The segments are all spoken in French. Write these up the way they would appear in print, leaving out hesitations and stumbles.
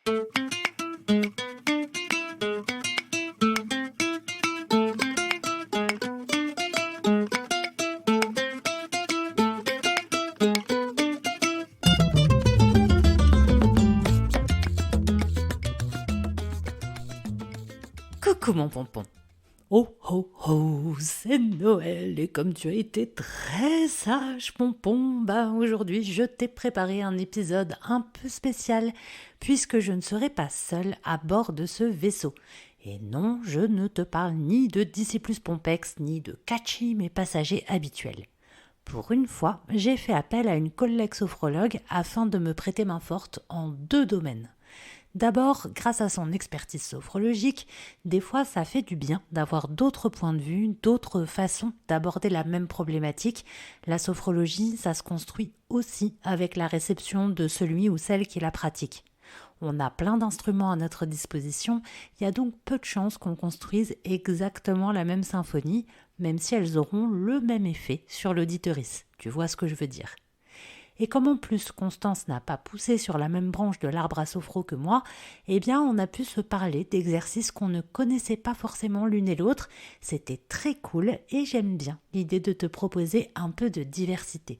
Coucou mon pompon. Oh oh oh, c'est Noël et comme tu as été très sage pompon, aujourd'hui je t'ai préparé un épisode un peu spécial puisque je ne serai pas seule à bord de ce vaisseau. Et non, je ne te parle ni de Disciplus Pompex ni de Kachi, mes passagers habituels. Pour une fois, j'ai fait appel à une collègue sophrologue afin de me prêter main forte en 2 domaines. D'abord, grâce à son expertise sophrologique, des fois ça fait du bien d'avoir d'autres points de vue, d'autres façons d'aborder la même problématique. La sophrologie, ça se construit aussi avec la réception de celui ou celle qui la pratique. On a plein d'instruments à notre disposition, il y a donc peu de chances qu'on construise exactement la même symphonie, même si elles auront le même effet sur l'auditorice. Tu vois ce que je veux dire ? Et comme en plus Constance n'a pas poussé sur la même branche de l'arbre à sophro que moi, on a pu se parler d'exercices qu'on ne connaissait pas forcément l'une et l'autre. C'était très cool et j'aime bien l'idée de te proposer un peu de diversité.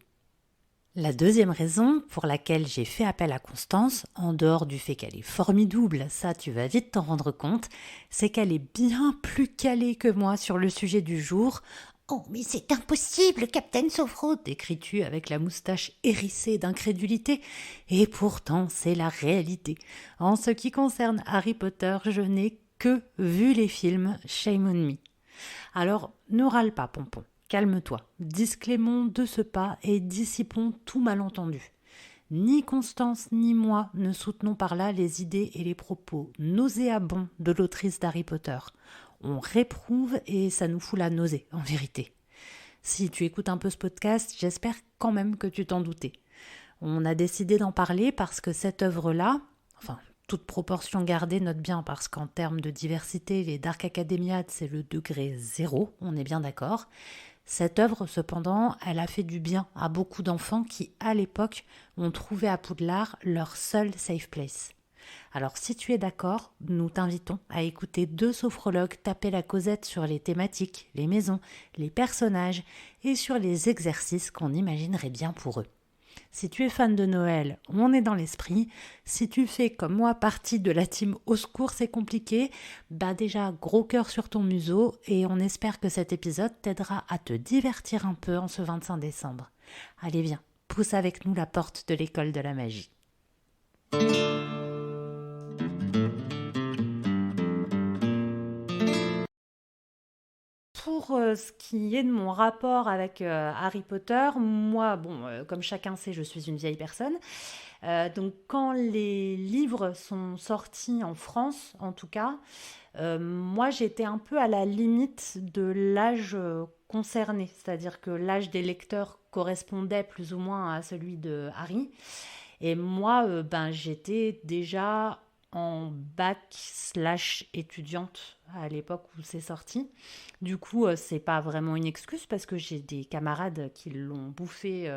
La deuxième raison pour laquelle j'ai fait appel à Constance, en dehors du fait qu'elle est formidable, ça tu vas vite t'en rendre compte, c'est qu'elle est bien plus calée que moi sur le sujet du jour. « Oh, mais c'est impossible, Captain Sophro !» décris-tu avec la moustache hérissée d'incrédulité. Et pourtant, c'est la réalité. En ce qui concerne Harry Potter, je n'ai que vu les films, shame on me. Alors, ne râle pas, pompon. Calme-toi. Disclémons de ce pas et dissipons tout malentendu. Ni Constance ni moi ne soutenons par là les idées et les propos nauséabonds de l'autrice d'Harry Potter. On réprouve et ça nous fout la nausée, en vérité. Si tu écoutes un peu ce podcast, j'espère quand même que tu t'en doutais. On a décidé d'en parler parce que cette œuvre-là, toute proportion gardée, note bien, parce qu'en termes de diversité, les Dark Academiades, c'est le degré 0, on est bien d'accord. Cette œuvre, cependant, elle a fait du bien à beaucoup d'enfants qui, à l'époque, ont trouvé à Poudlard leur seul safe place. Alors, si tu es d'accord, nous t'invitons à écouter 2 sophrologues taper la causette sur les thématiques, les maisons, les personnages et sur les exercices qu'on imaginerait bien pour eux. Si tu es fan de Noël, on est dans l'esprit. Si tu fais comme moi partie de la team au secours, c'est compliqué, déjà gros cœur sur ton museau et on espère que cet épisode t'aidera à te divertir un peu en ce 25 décembre. Allez viens, pousse avec nous la porte de l'école de la magie. Pour ce qui est de mon rapport avec Harry Potter, moi, comme chacun sait, je suis une vieille personne. Donc quand les livres sont sortis en France, en tout cas, moi j'étais un peu à la limite de l'âge concerné. C'est-à-dire que l'âge des lecteurs correspondait plus ou moins à celui de Harry. Et moi, j'étais déjà en bac/étudiante à l'époque où c'est sorti. Du coup, c'est pas vraiment une excuse parce que j'ai des camarades qui l'ont bouffé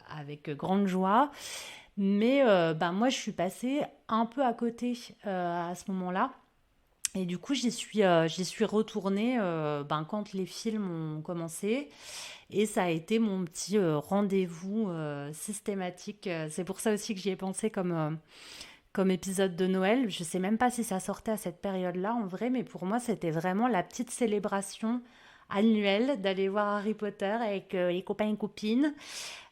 avec grande joie. Mais moi, je suis passée un peu à côté à ce moment-là. Et du coup, j'y suis retournée quand les films ont commencé. Et ça a été mon petit rendez-vous systématique. C'est pour ça aussi que j'y ai pensé comme épisode de Noël. Je sais même pas si ça sortait à cette période-là en vrai, mais pour moi, c'était vraiment la petite célébration annuelle d'aller voir Harry Potter avec les copains et copines.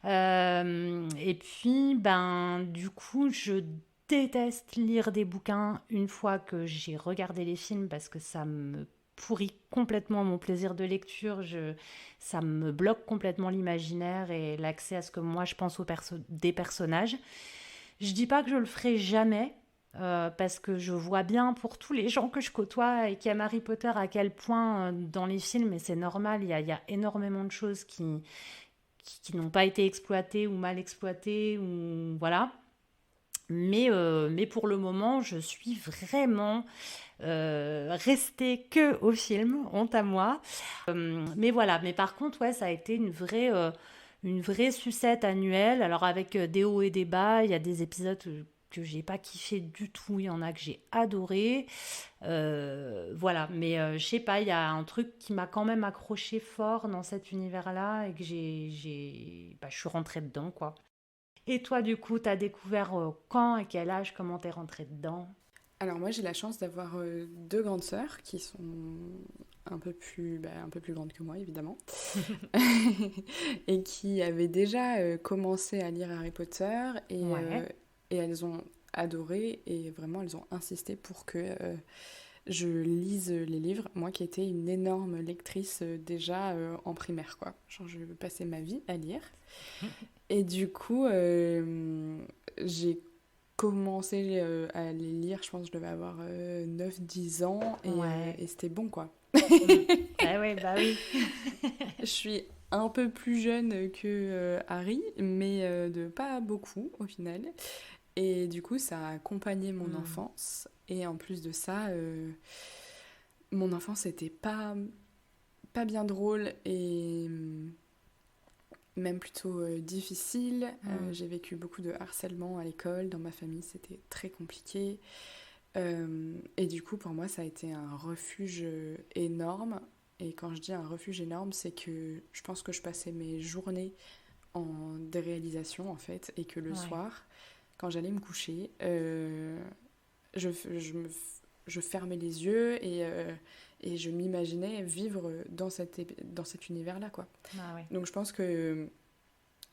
Et puis, du coup, je déteste lire des bouquins une fois que j'ai regardé les films parce que ça me pourrit complètement mon plaisir de lecture. Ça me bloque complètement l'imaginaire et l'accès à ce que moi je pense des personnages. Je dis pas que je le ferai jamais, parce que je vois bien pour tous les gens que je côtoie et qui aiment Harry Potter à quel point dans les films, et c'est normal, il y a énormément de choses qui n'ont pas été exploitées ou mal exploitées, ou voilà. Mais pour le moment, je suis vraiment restée que au film, honte à moi. Mais voilà, mais par contre, ouais, ça a été une vraie sucette annuelle. Alors avec des hauts et des bas, il y a des épisodes que j'ai pas kiffé du tout, il y en a que j'ai adoré. Voilà, mais je sais pas, il y a un truc qui m'a quand même accroché fort dans cet univers-là et que je suis rentrée dedans, quoi. Et toi, du coup, t'as découvert quand, à quel âge, comment t'es rentrée dedans? Alors moi j'ai la chance d'avoir deux grandes sœurs qui sont un peu plus grandes que moi évidemment et qui avaient déjà commencé à lire Harry Potter Ouais. et elles ont adoré et vraiment elles ont insisté pour que je lise les livres. Moi qui étais une énorme lectrice déjà en primaire quoi. Genre je passais ma vie à lire. Et du coup j'ai commencé à les lire, je pense que je devais avoir 9-10 ans Ouais. et c'était bon quoi. Mm. Ah ouais, bah oui. Je suis un peu plus jeune que Harry, mais de pas beaucoup au final. Et du coup, ça a accompagné mon Mm. enfance. Et en plus de ça, mon enfance était pas bien drôle et même plutôt difficile. Mm. J'ai vécu beaucoup de harcèlement à l'école, dans ma famille, c'était très compliqué. Et du coup, pour moi, ça a été un refuge énorme. Et quand je dis un refuge énorme, c'est que je pense que je passais mes journées en déréalisation, en fait, et que le Ouais. soir, quand j'allais me coucher, je, je, me, je fermais les yeux et je m'imaginais vivre dans cet univers-là, quoi. Bah ouais. Donc je pense que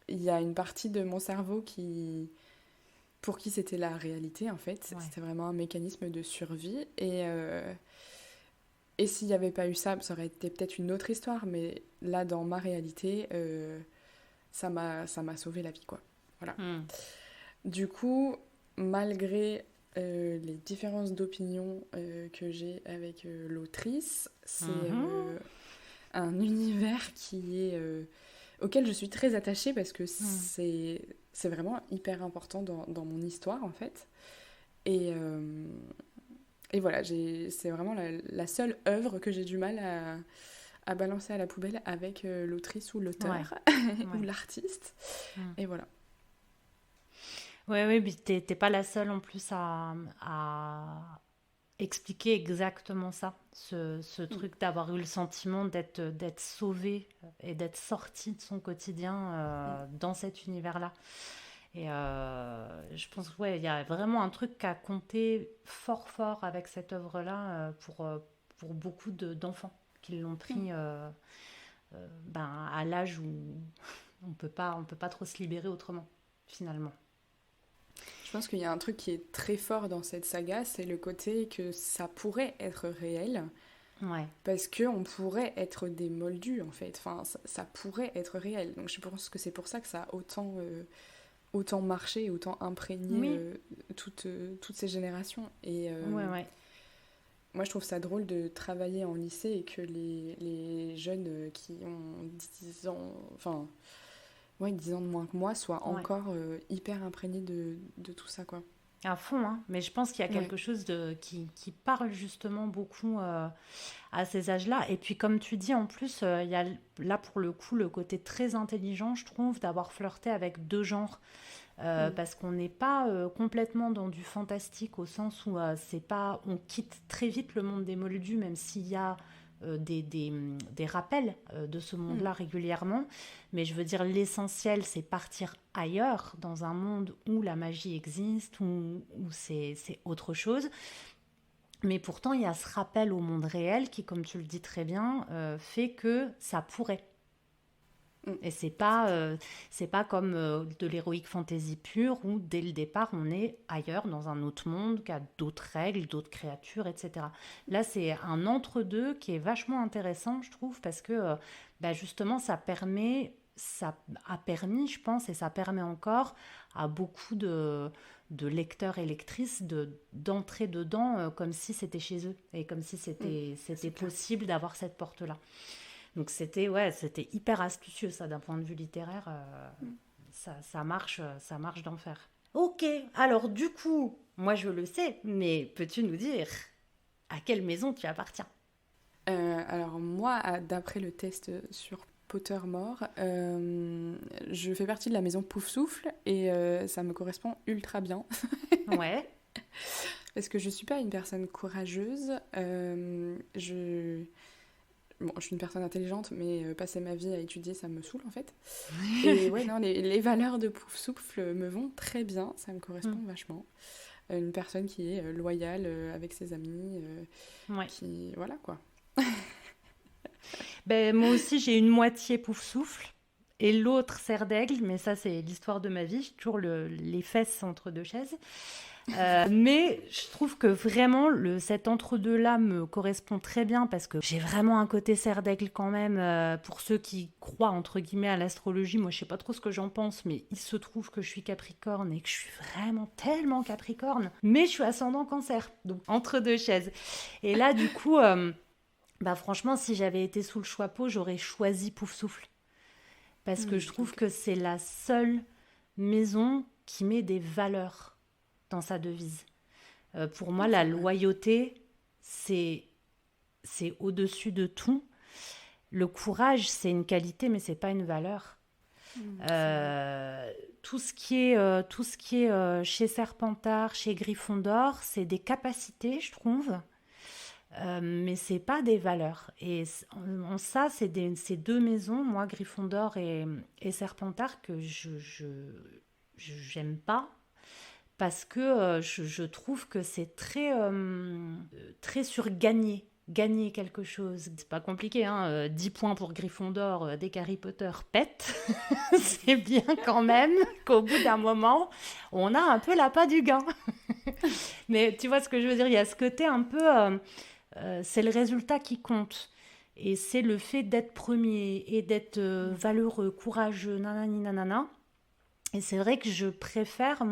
il y a une partie de mon cerveau pour qui c'était la réalité en fait. Ouais. C'était vraiment un mécanisme de survie. Et s'il n'y avait pas eu ça, ça aurait été peut-être une autre histoire. Mais là, dans ma réalité, ça m'a sauvé la vie, quoi. Voilà. Mm. Du coup, malgré les différences d'opinion que j'ai avec l'autrice, c'est Mhm. un univers auquel je suis très attachée parce que Mm. c'est vraiment hyper important dans mon histoire en fait. Et, euh, et voilà, c'est vraiment la seule œuvre que j'ai du mal à balancer à la poubelle avec l'autrice ou Ouais. l'auteur ou Ouais. l'artiste. Mm. Et voilà. Ouais, oui, mais t'es pas la seule en plus à expliquer exactement ça, ce Mm. truc d'avoir eu le sentiment d'être sauvé et d'être sorti de son quotidien Mm. dans cet univers-là. Et je pense que ouais, il y a vraiment un truc qui a compté fort fort avec cette œuvre-là pour beaucoup d'enfants qui l'ont Mm. pris ben, à l'âge où on peut pas trop se libérer autrement, finalement. Je pense qu'il y a un truc qui est très fort dans cette saga, c'est le côté que ça pourrait être réel, Ouais. parce qu'on pourrait être des moldus en fait, enfin ça pourrait être réel. Donc je pense que c'est pour ça que ça a autant marché, autant imprégné Oui, toutes ces générations. Et ouais, ouais. moi je trouve ça drôle de travailler en lycée et que les jeunes qui ont 10 ans, enfin ouais, 10 ans de moins que moi soient Ouais. encore hyper imprégnés de tout ça quoi. À fond, hein. Mais je pense qu'il y a Ouais. quelque chose qui parle justement beaucoup à ces âges-là. Et puis, comme tu dis, en plus, il y a là pour le coup le côté très intelligent, je trouve, d'avoir flirté avec deux genres. Mm. Parce qu'on n'est pas complètement dans du fantastique au sens où c'est pas, on quitte très vite le monde des moldus, même s'il y a des rappels de ce Mm. monde-là régulièrement. Mais je veux dire, l'essentiel, c'est partir ailleurs, dans un monde où la magie existe, où c'est autre chose. Mais pourtant, il y a ce rappel au monde réel qui, comme tu le dis très bien, fait que ça pourrait. Mm. Et C'est ça. c'est pas comme de l'héroïque fantasy pure où dès le départ on est ailleurs dans un autre monde qui a d'autres règles, d'autres créatures, etc. Là c'est un entre-deux qui est vachement intéressant je trouve parce que bah, justement ça a permis je pense et ça permet encore à beaucoup de lecteurs et lectrices d'entrer dedans comme si c'était chez eux et comme si Mm. c'était C'est clair. possible d'avoir cette porte-là. Donc c'était ouais, c'était hyper astucieux ça d'un point de vue littéraire. Mm. Ça marche d'en faire. Ok, alors du coup, moi je le sais, mais peux-tu nous dire à quelle maison tu appartiens? Alors moi, d'après le test sur Pottermore. Je fais partie de la maison Pouf Souffle et ça me correspond ultra bien. Ouais. Parce que je suis pas une personne courageuse. Bon, je suis une personne intelligente, mais passer ma vie à étudier, ça me saoule en fait. Et ouais, non, les valeurs de Pouf Souffle me vont très bien, ça me correspond vachement. Une personne qui est loyale avec ses amis, Ouais. qui... Voilà quoi. Ben, moi aussi, j'ai une moitié pouf souffle et l'autre serre d'aigle, mais ça, c'est l'histoire de ma vie. J'ai toujours les fesses entre deux chaises. Mais je trouve que vraiment, cet entre-deux-là me correspond très bien parce que j'ai vraiment un côté serre d'aigle quand même. Pour ceux qui croient, entre guillemets, à l'astrologie, moi, je sais pas trop ce que j'en pense, mais il se trouve que je suis Capricorne et que je suis vraiment tellement Capricorne. Mais je suis ascendant Cancer, donc entre deux chaises. Et là, du coup... bah franchement, si j'avais été sous le chapeau, j'aurais choisi Pouf Souffle. Parce que je trouve Ok. que c'est la seule maison qui met des valeurs dans sa devise. Pour moi, la C'est vrai. loyauté, c'est au-dessus de tout. Le courage, c'est une qualité, mais c'est pas une valeur. C'est vrai. Euh, tout ce qui est chez Serpentard, chez Gryffondor, c'est des capacités, je trouve. Mais c'est pas des valeurs. Et en ça, c'est deux maisons, moi, Gryffondor et Serpentard, que j'aime pas. Parce que je trouve que c'est très sur gagner. Gagner quelque chose. C'est pas compliqué, hein. 10 points pour Gryffondor dès qu'Harry Potter pète. C'est bien quand même qu'au bout d'un moment, on a un peu l'appât du gain. Mais tu vois ce que je veux dire? Il y a ce côté un peu... c'est le résultat qui compte. Et c'est le fait d'être premier et d'être valeureux, courageux, nanani nanana. Et c'est vrai que je préfère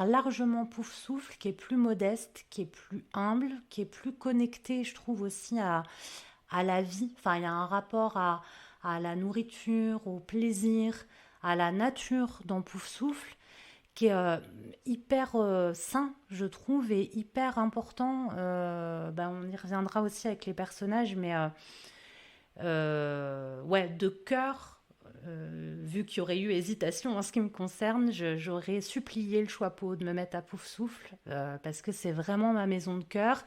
largement Pouf Souffle, qui est plus modeste, qui est plus humble, qui est plus connecté, je trouve aussi à la vie. Enfin, il y a un rapport à la nourriture, au plaisir, à la nature dans Pouf Souffle qui est hyper sain, je trouve, et hyper important. Ben, on y reviendra aussi avec les personnages, mais ouais, de cœur, vu qu'il y aurait eu hésitation en ce qui me concerne, j'aurais supplié le Choixpeau de me mettre à Pouf Souffle, parce que c'est vraiment ma maison de cœur,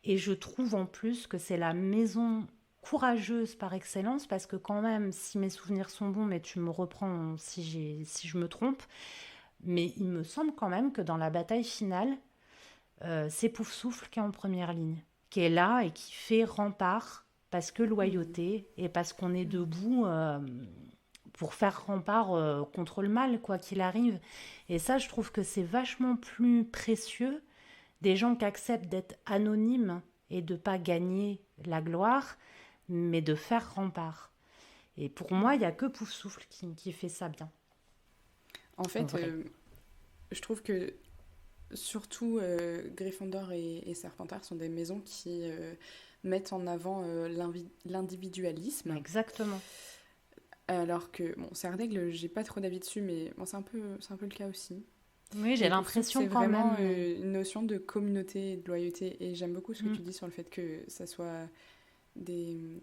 et je trouve en plus que c'est la maison courageuse par excellence, parce que quand même, si mes souvenirs sont bons, mais tu me reprends si je me trompe, mais il me semble quand même que dans la bataille finale, c'est Pouf Souffle qui est en première ligne, qui est là et qui fait rempart parce que Mhm. loyauté et parce qu'on est Mhm. debout pour faire rempart contre le mal, quoi qu'il arrive. Et ça, je trouve que c'est vachement plus précieux des gens qui acceptent d'être anonymes et de pas gagner la gloire, mais de faire rempart. Et pour moi, il n'y a que Pouf Souffle qui fait ça bien, En en fait, vrai. je trouve que surtout Gryffondor et Serpentard sont des maisons qui mettent en avant l'individualisme. Exactement. Alors que, bon, Serdaigle, j'ai pas trop d'avis dessus, mais bon, c'est un peu le cas aussi. Oui, j'ai Et Pouf Souffle, l'impression c'est quand vraiment même, mais... une notion de communauté et de loyauté. Et j'aime beaucoup ce que Mm. tu dis sur le fait que ça soit des,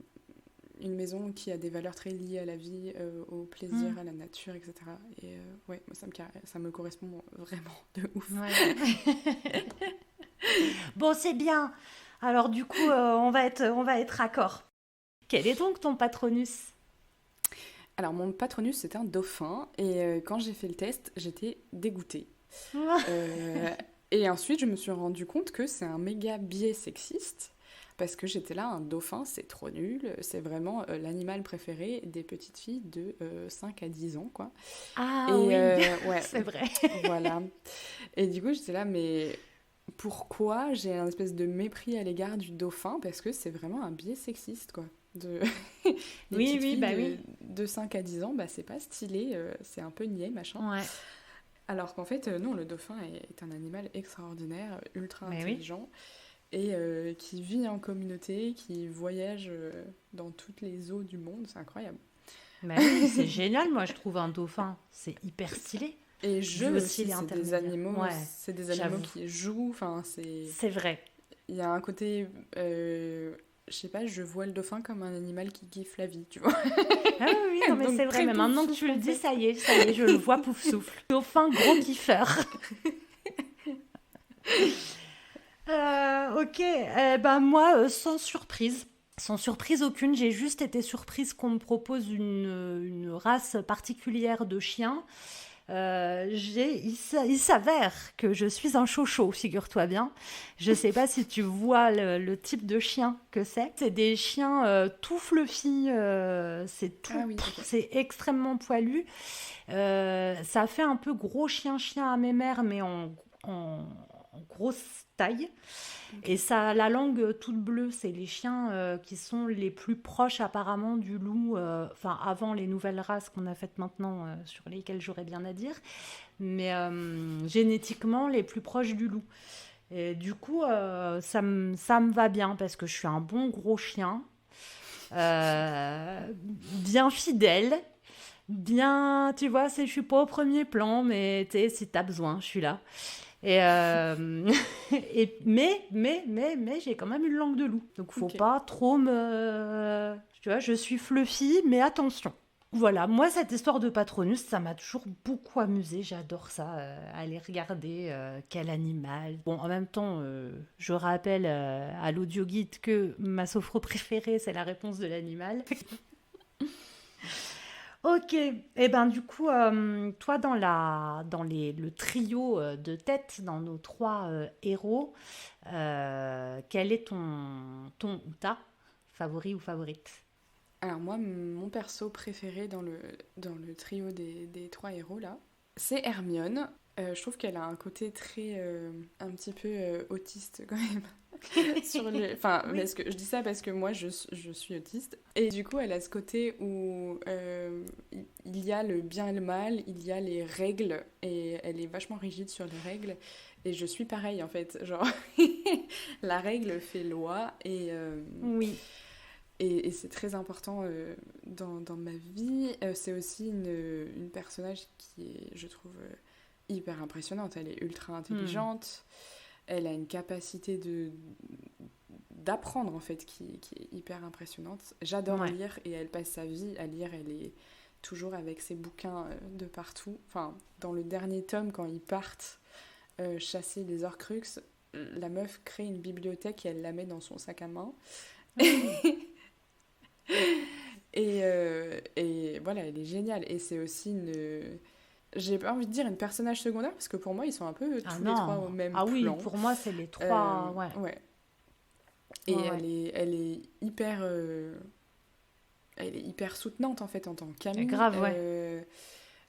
une maison qui a des valeurs très liées à la vie, au plaisir, Mm. à la nature, etc. Et ouais, moi, ça me correspond vraiment de ouf. Ouais. Bon, c'est bien. Alors du coup, on va être raccord. Quel est donc ton patronus? Alors, mon patronus, c'était un dauphin. Et quand j'ai fait le test, j'étais dégoûtée. Euh, et ensuite, je me suis rendu compte que c'est un méga biais sexiste. Parce que j'étais là, un dauphin, c'est trop nul. C'est vraiment l'animal préféré des petites filles de 5 à 10 ans, quoi. Ah Et oui, ouais, c'est vrai. voilà. Et du coup, j'étais là, mais pourquoi j'ai un espèce de mépris à l'égard du dauphin? Parce que c'est vraiment un biais sexiste, quoi. De... Les Oui, petites oui, filles bah oui. de 5 à 10 ans, bah, c'est pas stylé, c'est un peu niais, machin. Ouais, Alors qu'en fait, non, le dauphin est un animal extraordinaire, ultra mais oui. intelligent, et qui vit en communauté, qui voyage dans toutes les eaux du monde, c'est incroyable. Bah oui, c'est génial, moi je trouve un dauphin. C'est hyper stylé. Et Vu jeux aussi aussi, les intermédiaires. Ouais, c'est des animaux j'avoue. qui jouent, enfin, c'est... C'est vrai. Il y a un côté je sais pas, je vois le dauphin comme un animal qui kiffe la vie, tu vois. Ah oui, oui, non, mais Donc, c'est vrai, très mais maintenant que Pouf tu le Souffle, en dis, fait. ça y est, je le vois pouf souffle. Dauphin gros kiffeur. Ok, ben moi, sans surprise aucune, j'ai juste été surprise qu'on me propose une race particulière de chien. Il s'avère que je suis un chocho, figure-toi bien. Je sais pas si tu vois le type de chien que c'est. C'est des chiens tout fluffy, Ah oui, ok. c'est extrêmement poilu. Ça fait un peu gros chien-chien à mes mères, mais en grosse taille. Ok. Et ça a la langue toute bleue. C'est les chiens qui sont les plus proches apparemment du loup. Enfin, avant les nouvelles races qu'on a faites maintenant, sur lesquelles j'aurais bien à dire. Mais génétiquement, les plus proches du loup. Et du coup, ça me va bien parce que je suis un bon gros chien. Bien fidèle. Bien, tu vois, je suis pas au premier plan, mais tu sais, si t'as besoin, je suis là. Et, mais j'ai quand même une langue de loup. Donc faut Ok. pas trop me... Tu vois, je suis fluffy, mais attention. Voilà, moi cette histoire de Patronus, ça m'a toujours beaucoup amusé. J'adore ça, aller regarder quel animal. Bon, en même temps, je rappelle à l'audioguide que ma sophro préférée, c'est la réponse de l'animal. Ok, et ben du coup, toi le trio de tête, dans nos trois héros, quel est ton ou ta favori ou favorite? Alors moi, mon perso préféré dans le trio des trois héros là, c'est Hermione. Je trouve qu'elle a un côté très un petit peu autiste quand même. Enfin, Oui. parce que je dis ça parce que moi je suis autiste. Et du coup, elle a ce côté où il y a le bien et le mal, il y a les règles, et elle est vachement rigide sur les règles. Et je suis pareil en fait. Genre, la règle fait loi, Oui, et c'est très important dans ma vie. C'est aussi une personnage qui est, je trouve, hyper impressionnante. Elle est ultra hmm, intelligente. Elle a une capacité d'apprendre en fait qui est hyper impressionnante. J'adore ouais, lire et elle passe sa vie à lire. Elle est toujours avec ses bouquins de partout. Enfin, dans le dernier tome, quand ils partent chasser les Horcruxes, la meuf crée une bibliothèque et elle la met dans son sac à main. oui. Et voilà, elle est géniale. Et c'est aussi une... J'ai pas envie de dire une personnage secondaire, parce que pour moi, ils sont un peu Ah tous les trois au non, même ah oui, plan. pour moi c'est les trois, ouais, Ouais. ouais, Et ouais. elle est hyper... elle est hyper soutenante, en fait, en tant qu'amie. Grave, ouais.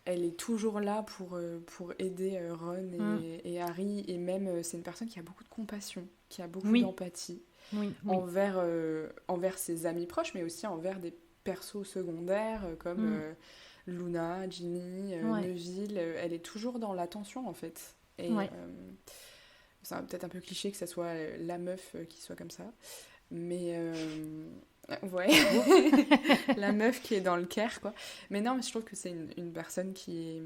Elle est toujours là pour aider Ron Hmm, et Harry. Et même, c'est une personne qui a beaucoup de compassion, qui a beaucoup oui, d'empathie oui, oui. envers ses amis proches, mais aussi envers des persos secondaires comme Hmm, Luna, Ginny, ouais, Neville. Elle est toujours dans l'attention en fait. Et ouais. c'est peut-être un peu cliché que ça soit la meuf qui soit comme ça. Mais ouais, J'avoue. la meuf qui est dans le care quoi. Mais non, mais je trouve que c'est une personne qui est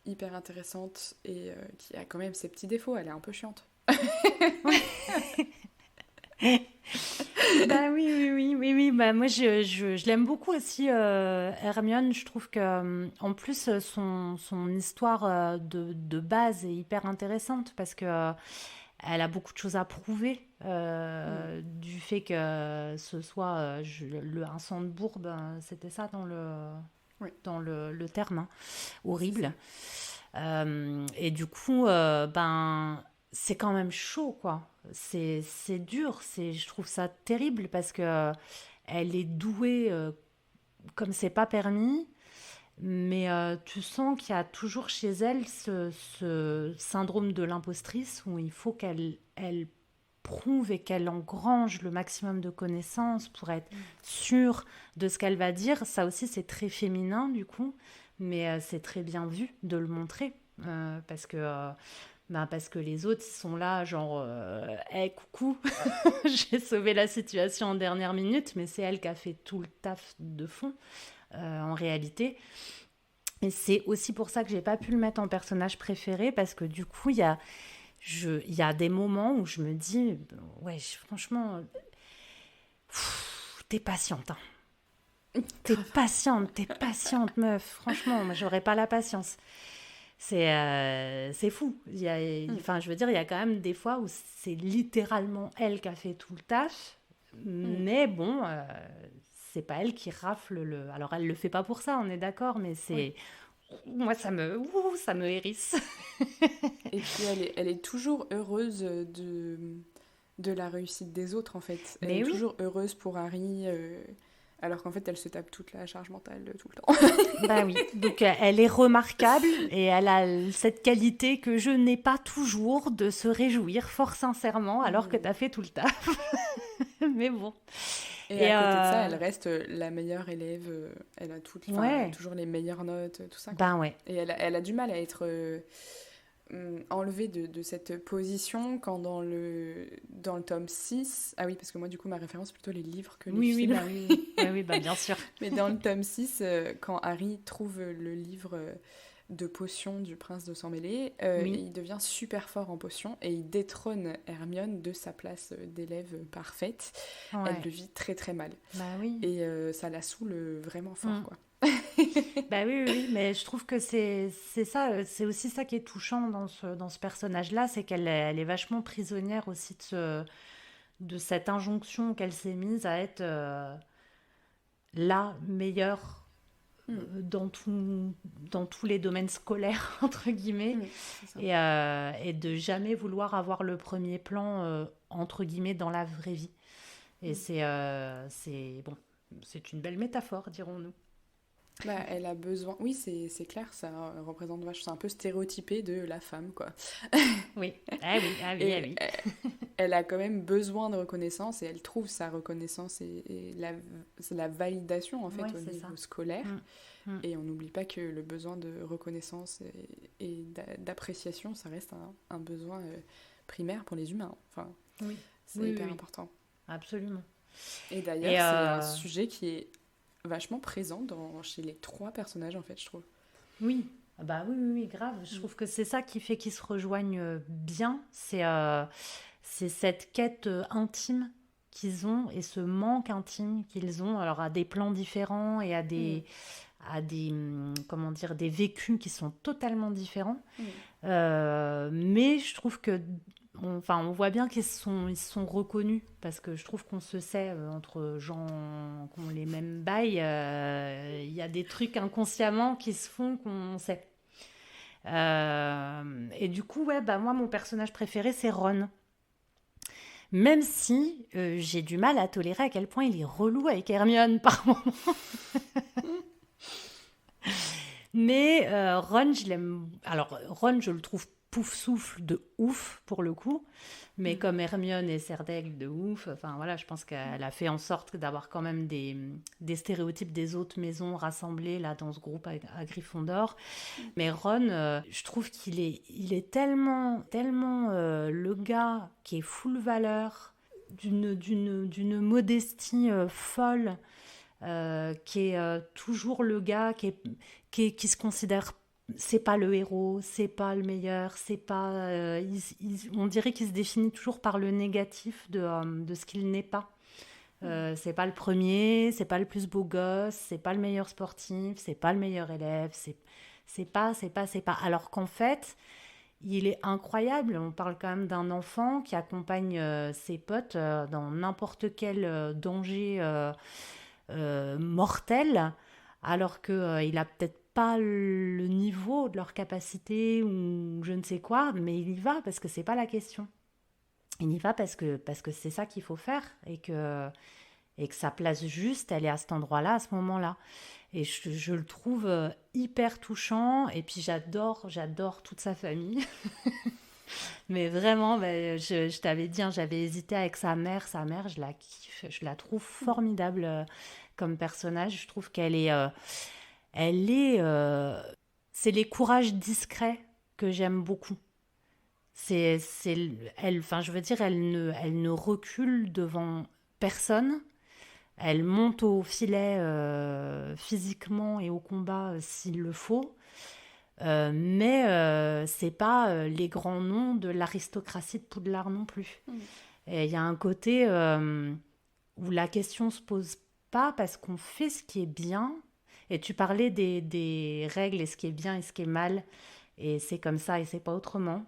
hyper intéressante et qui a quand même ses petits défauts. Elle est un peu chiante. Bah oui, oui, oui, oui, oui. Bah moi, je l'aime beaucoup aussi, Hermione. Je trouve que, en plus, son histoire de base est hyper intéressante parce que elle a beaucoup de choses à prouver Mm. du fait que ce soit un sang de bourbe, c'était ça Ouais, le terme, hein, c'est ça. horrible. Et du coup, ben, c'est quand même chaud, quoi. C'est dur, je trouve ça terrible parce que elle est douée comme c'est pas permis, mais tu sens qu'il y a toujours chez elle ce syndrome de l'impostrice où il faut qu'elle prouve et qu'elle engrange le maximum de connaissances pour être Mm. sûre de ce qu'elle va dire. Ça aussi, c'est très féminin du coup, mais c'est très bien vu de le montrer parce que les autres, ils sont là, genre, hey, coucou, j'ai sauvé la situation en dernière minute, mais c'est elle qui a fait tout le taf de fond, en réalité. Et c'est aussi pour ça que j'ai pas pu le mettre en personnage préféré, parce que du coup, il y a des moments où je me dis, ouais, franchement, t'es patiente, hein. T'es patiente, meuf. Franchement, moi, j'aurais pas la patience. C'est fou. Enfin, je veux dire, il y a quand même des fois où c'est littéralement elle qui a fait tout le taf. Mais bon, c'est pas elle qui rafle le... Alors, elle le fait pas pour ça, on est d'accord, mais c'est... Moi, ça me hérisse. Et puis elle est toujours heureuse de la réussite des autres, en fait. Elle Mais est oui, toujours heureuse pour Harry, alors qu'en fait, elle se tape toute la charge mentale tout le temps. bah oui. Donc, elle est remarquable et elle a cette qualité que je n'ai pas toujours de se réjouir fort sincèrement alors que t'as fait tout le taf. Mais bon. Et Et à côté de ça, elle reste la meilleure élève. Elle a ouais, toujours les meilleures notes, tout ça, quoi. ben ouais. Et elle a du mal à être enlevée de cette position quand dans le tome 6... Ah oui, parce que moi, du coup, ma référence, c'est plutôt les livres que les Oui, oui, films. bah oui, oui. Ouais, oui, bah bien sûr. Mais dans le tome 6, quand Harry trouve le livre de potions du prince de Sang-Mêlé, Oui, il devient super fort en potions et il détrône Hermione de sa place d'élève parfaite. Elle ouais. le vit très très mal. Bah oui. Et ça la saoule vraiment fort, Mm. quoi. Bah oui, oui, oui, mais je trouve que c'est ça, c'est aussi ça qui est touchant dans ce personnage-là, c'est elle est vachement prisonnière aussi de cette injonction qu'elle s'est mise à être la meilleure Mm, dans tous les domaines scolaires, entre guillemets, c'est ça. et de jamais vouloir avoir le premier plan, entre guillemets, dans la vraie vie. Et bon, c'est une belle métaphore, dirons-nous. Bah, elle a besoin... Oui, c'est clair, ça représente vachement... C'est un peu stéréotypé de la femme, quoi. Oui, ah oui, ah oui, ah Et oui. elle a quand même besoin de reconnaissance et elle trouve sa reconnaissance et la validation en fait Oui, au c'est ça. niveau scolaire. Mm, mm. Et on n'oublie pas que le besoin de reconnaissance et d'appréciation, ça reste un besoin primaire pour les humains. Enfin, Oui, c'est oui, oui, hyper oui, important. absolument. Et Et d'ailleurs, c'est un sujet qui est vachement présent chez les trois personnages en fait, je trouve. oui, ah bah oui, oui, oui, grave. Je Mm. trouve que c'est ça qui fait qu'ils se rejoignent bien. C'est cette quête intime qu'ils ont et ce manque intime qu'ils ont, alors à des plans différents et Mm. comment dire, des vécus qui sont totalement différents. Mm. Mais je trouve que on voit bien ils se sont reconnus parce que je trouve qu'on se sait entre gens qui ont les mêmes bails, il y a des trucs inconsciemment qui se font qu'on sait. Et du coup, ouais, bah moi, mon personnage préféré, c'est Ron. Même si j'ai du mal à tolérer à quel point il est relou avec Hermione par moment. Mais Ron, je l'aime. Alors, Ron, je le trouve pouf souffle de ouf pour le coup. Mais comme Hermione et Serdaigle de ouf, enfin voilà, je pense qu'elle a fait en sorte d'avoir quand même des stéréotypes des autres maisons rassemblés là dans ce groupe à Gryffondor. Mais Ron, je trouve il est tellement le gars qui est full valeur, d'une modestie folle, qui est toujours le gars qui se considère, c'est pas le héros, c'est pas le meilleur, c'est pas on dirait qu'il se définit toujours par le négatif de ce qu'il n'est pas. C'est pas le premier, c'est pas le plus beau gosse, c'est pas le meilleur sportif, c'est pas le meilleur élève, c'est pas. Alors qu'en fait, il est incroyable. On parle quand même d'un enfant qui accompagne ses potes dans n'importe quel danger mortel, alors qu'il a peut-être pas le niveau de leur capacité ou je ne sais quoi, mais il y va parce que c'est pas la question. Il y va parce que c'est ça qu'il faut faire et que sa place juste, elle est à cet endroit-là, à ce moment-là. Et je le trouve hyper touchant. Et puis j'adore toute sa famille. Mais vraiment, ben, je t'avais dit, hein, j'avais hésité avec sa mère. Sa mère, je la kiffe. Je la trouve formidable comme personnage. Je trouve elle est, c'est les courages discrets que j'aime beaucoup. Enfin, je veux dire, elle ne recule devant personne. Elle monte au filet physiquement et au combat s'il le faut. Mais c'est pas les grands noms de l'aristocratie de Poudlard non plus. Mm. Et il y a un côté où la question se pose pas parce qu'on fait ce qui est bien. Et tu parlais des règles et ce qui est bien et ce qui est mal. Et c'est comme ça et c'est pas autrement.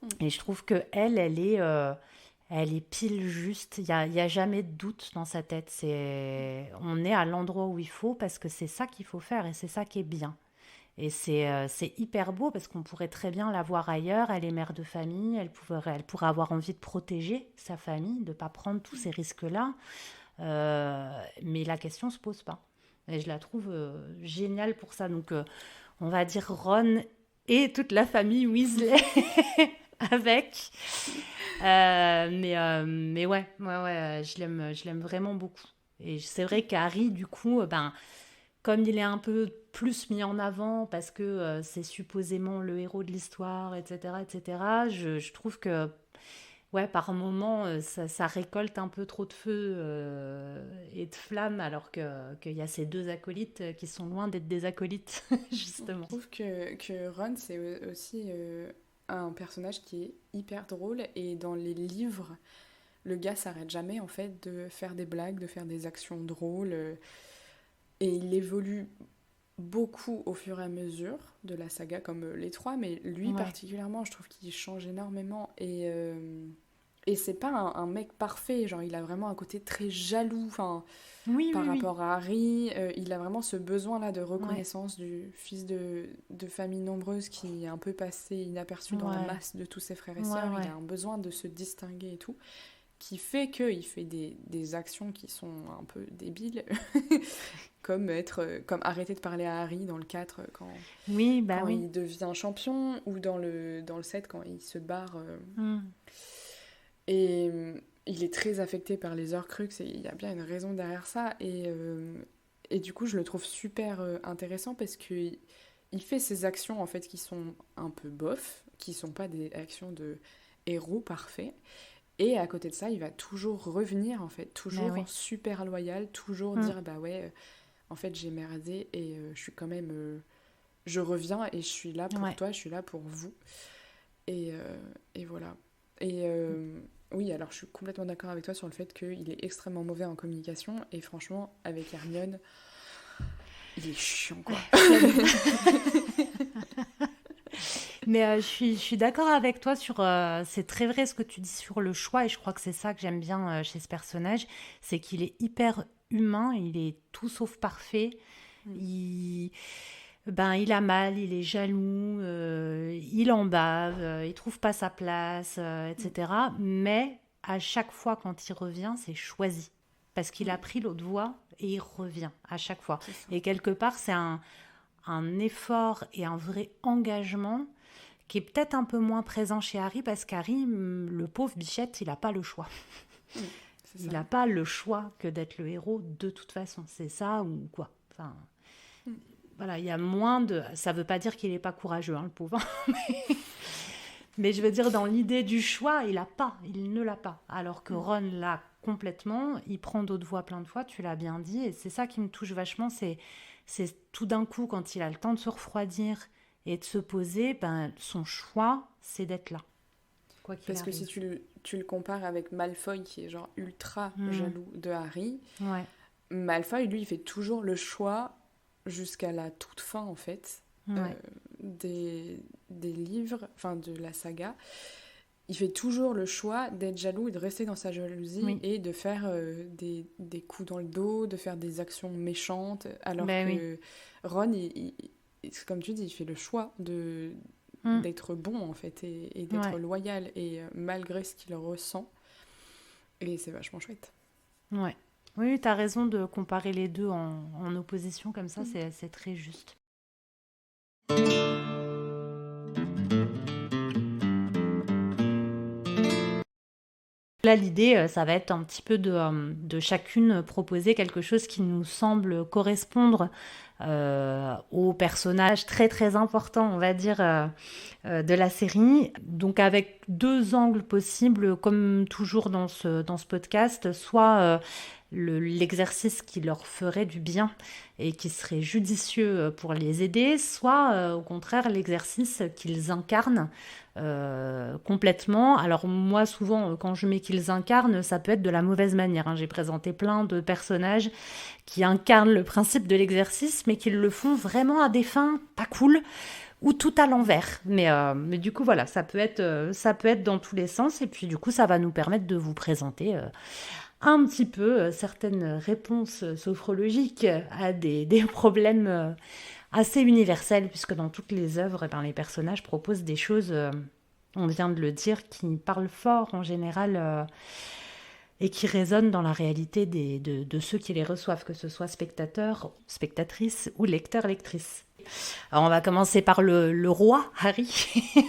Mm. Et je trouve que elle est pile juste. Il y a jamais de doute dans sa tête. On est à l'endroit où il faut parce que c'est ça qu'il faut faire et c'est ça qui est bien. Et c'est hyper beau parce qu'on pourrait très bien la voir ailleurs. Elle est mère de famille, elle pourrait avoir envie de protéger sa famille, de ne pas prendre tous ces risques-là. Mais la question ne se pose pas. Et je la trouve géniale pour ça. Donc, on va dire Ron et toute la famille Weasley avec. Mais ouais, je l'aime vraiment beaucoup. Et c'est vrai qu'Harry, du coup, comme il est un peu plus mis en avant parce que c'est supposément le héros de l'histoire, etc., je trouve que ouais, par moment, ça récolte un peu trop de feu et de flammes alors qu'il y a ces deux acolytes qui sont loin d'être des acolytes, Je justement. trouve que Ron, c'est aussi un personnage qui est hyper drôle et dans les livres, le gars s'arrête jamais en fait de faire des blagues, de faire des actions drôles et il évolue beaucoup au fur et à mesure de la saga comme les trois, mais lui Ouais, particulièrement, je trouve qu'il change énormément et c'est pas un mec parfait, genre il a vraiment un côté très jaloux, enfin oui, par oui, oui. rapport à Harry, il a vraiment ce besoin-là de Ouais, reconnaissance du fils de famille nombreuse qui est un peu passé inaperçu dans la ouais, masse de tous ses frères et ouais, sœurs. Il ouais. a un besoin de se distinguer et tout, qui fait qu'il fait des actions qui sont un peu débiles, comme arrêter de parler à Harry dans le 4 Oui, bah quand oui. il devient champion, ou dans le 7 quand il se barre. Mm. Et il est très affecté par les Horcruxes et il y a bien une raison derrière ça. Et du coup, je le trouve super intéressant parce que il fait ces actions en fait qui sont un peu bof, qui sont pas des actions de héros parfaits. Et à côté de ça, il va toujours revenir en fait, Bah toujours oui. super loyal, toujours Mm. dire bah ouais, en fait j'ai merdé et je suis quand même, je reviens et je suis là pour Ouais. toi, je suis là pour vous. Et voilà. Et oui, alors je suis complètement d'accord avec toi sur le fait qu'il est extrêmement mauvais en communication. Et franchement, avec Hermione, il est chiant, quoi. Mais je suis d'accord avec toi sur... c'est très vrai ce que tu dis sur le choix et je crois que c'est ça que j'aime bien chez ce personnage, c'est qu'il est hyper humain, il est tout sauf parfait. Mm. Il, il a mal, il est jaloux, il en bave, il trouve pas sa place, Mm. etc. Mais à chaque fois quand il revient, c'est choisi. Parce qu'il a Mm. pris l'autre voie et il revient à chaque fois. C'est ça. Et quelque part, c'est un effort et un vrai engagement qui est peut-être un peu moins présent chez Harry parce qu'Harry, le pauvre Bichette, il n'a pas le choix. Mm. C'est Il ça. n'a pas le choix que d'être le héros de toute façon. C'est ça ou quoi. Enfin, Mm. voilà, il y a moins de... Ça ne veut pas dire qu'il n'est pas courageux, hein, le pauvre. Mais je veux dire, dans l'idée du choix, il ne l'a pas. Alors que Mm. Ron l'a complètement, il prend d'autres voies plein de fois, tu l'as bien dit. Et c'est ça qui me touche vachement, c'est tout d'un coup, quand il a le temps de se refroidir et de se poser, son choix, c'est d'être là, quoi qu'il Parce que si arrive. tu le compares avec Malfoy, qui est genre ultra Hmm. jaloux de Harry, Ouais, Malfoy, lui, il fait toujours le choix jusqu'à la toute fin, en fait, ouais, des livres, enfin de la saga. Il fait toujours le choix d'être jaloux et de rester dans sa jalousie oui, et de faire des coups dans le dos, de faire des actions méchantes, alors ben oui. que Ron, comme tu dis, il fait le choix Hmm. d'être bon en fait et d'être Ouais, loyal et malgré ce qu'il ressent. Et c'est vachement chouette. ouais. Oui, tu as raison de comparer les deux en opposition comme ça, Mm. c'est très juste. Là, l'idée, ça va être un petit peu de chacune proposer quelque chose qui nous semble correspondre au personnage très très important, on va dire, de la série. Donc avec deux angles possibles, comme toujours dans ce podcast, soit l'exercice qui leur ferait du bien et qui serait judicieux pour les aider, soit au contraire l'exercice qu'ils incarnent complètement. Alors moi souvent quand je mets qu'ils incarnent, ça peut être de la mauvaise manière, hein. J'ai présenté plein de personnages qui incarnent le principe de l'exercice mais qui le font vraiment à des fins pas cool ou tout à l'envers. Mais du coup voilà, ça peut être dans tous les sens et puis du coup ça va nous permettre de vous présenter un petit peu certaines réponses sophrologiques à des problèmes assez universels, puisque dans toutes les œuvres, les personnages proposent des choses, on vient de le dire, qui parlent fort en général et qui résonnent dans la réalité de ceux qui les reçoivent, que ce soit spectateurs, spectatrices ou lecteurs, lectrices. Alors on va commencer par le roi, Harry,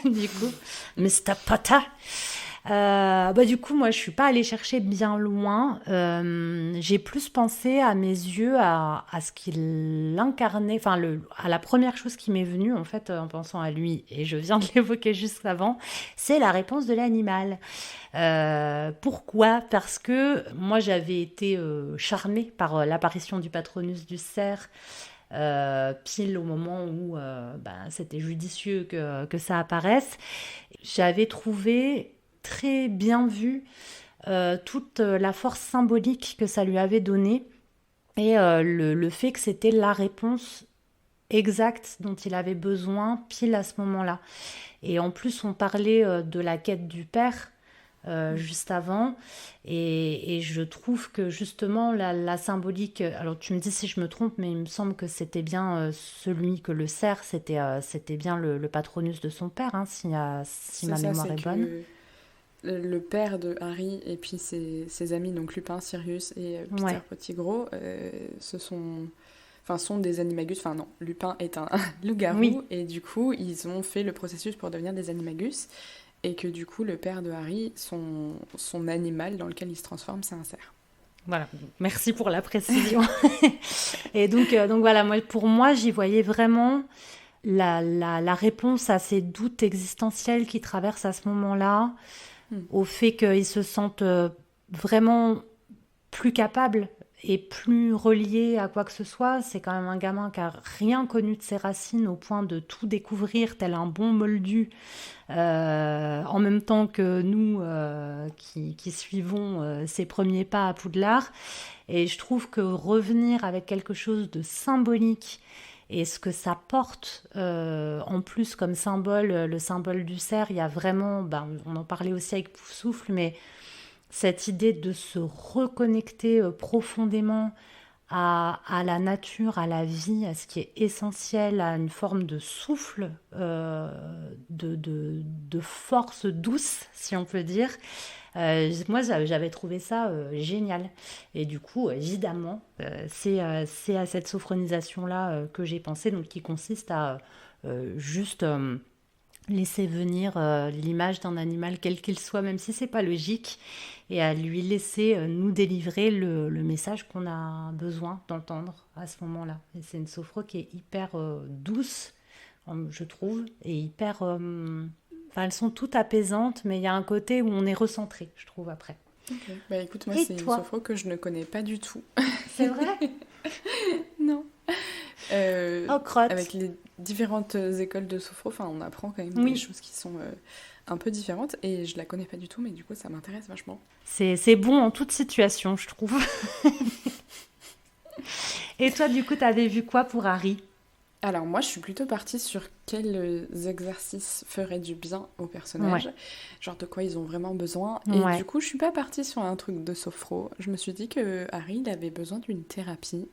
du coup, Mr. Potter. Du coup, moi, je suis pas allée chercher bien loin. J'ai plus pensé à mes yeux à ce qu'il incarnait, à la première chose qui m'est venue, en fait, en pensant à lui, et je viens de l'évoquer juste avant, c'est la réponse de l'animal. Pourquoi ? Parce que moi, j'avais été charmée par l'apparition du Patronus du cerf, pile au moment où c'était judicieux que ça apparaisse. J'avais trouvé très bien vu toute la force symbolique que ça lui avait donnée et le fait que c'était la réponse exacte dont il avait besoin pile à ce moment-là. Et en plus, on parlait de la quête du père juste avant et je trouve que justement la symbolique, alors tu me dis si je me trompe, mais il me semble que c'était bien celui que le cerf, c'était bien le patronus de son père, hein, si ma mémoire est bonne. Le père de Harry et puis ses amis, donc Lupin, Sirius et Peter Pettigrew, sont des animagus. Enfin non, Lupin est un loup-garou et du coup ils ont fait le processus pour devenir des animagus et que du coup le père de Harry, son animal dans lequel il se transforme, c'est un cerf. Voilà, merci pour la précision. Et donc voilà, pour moi j'y voyais vraiment la réponse à ces doutes existentiels qui traversent à ce moment-là, au fait qu'ils se sentent vraiment plus capables et plus reliés à quoi que ce soit. C'est quand même un gamin qui n'a rien connu de ses racines au point de tout découvrir tel un bon moldu, en même temps que nous qui suivons ses premiers pas à Poudlard. Et je trouve que revenir avec quelque chose de symbolique et ce que ça porte en plus comme symbole, le symbole du cerf, il y a vraiment, on en parlait aussi avec Poufsouffle, mais cette idée de se reconnecter profondément à la nature, à la vie, à ce qui est essentiel, à une forme de souffle, de force douce, si on peut dire. Moi, j'avais trouvé ça génial. Et du coup, évidemment, c'est à cette sophronisation-là que j'ai pensé, donc qui consiste à juste laisser venir l'image d'un animal quel qu'il soit, même si c'est pas logique, et à lui laisser nous délivrer le message qu'on a besoin d'entendre à ce moment-là. Et c'est une sophro qui est hyper douce, je trouve, et hyper... elles sont toutes apaisantes, mais il y a un côté où on est recentré, je trouve, après. Ok. Écoute, moi, c'est une sophro que je ne connais pas du tout. C'est vrai ? Non. Crotte. Avec les différentes écoles de sophro, on apprend quand même des choses qui sont un peu différentes, et je la connais pas du tout, mais du coup, ça m'intéresse vachement. C'est bon en toute situation, je trouve. Et toi, du coup, t'avais vu quoi pour Harry ? Alors moi, je suis plutôt partie sur quels exercices feraient du bien aux personnages, genre de quoi ils ont vraiment besoin. Et du coup, je suis pas partie sur un truc de sophro. Je me suis dit que Harry, il avait besoin d'une thérapie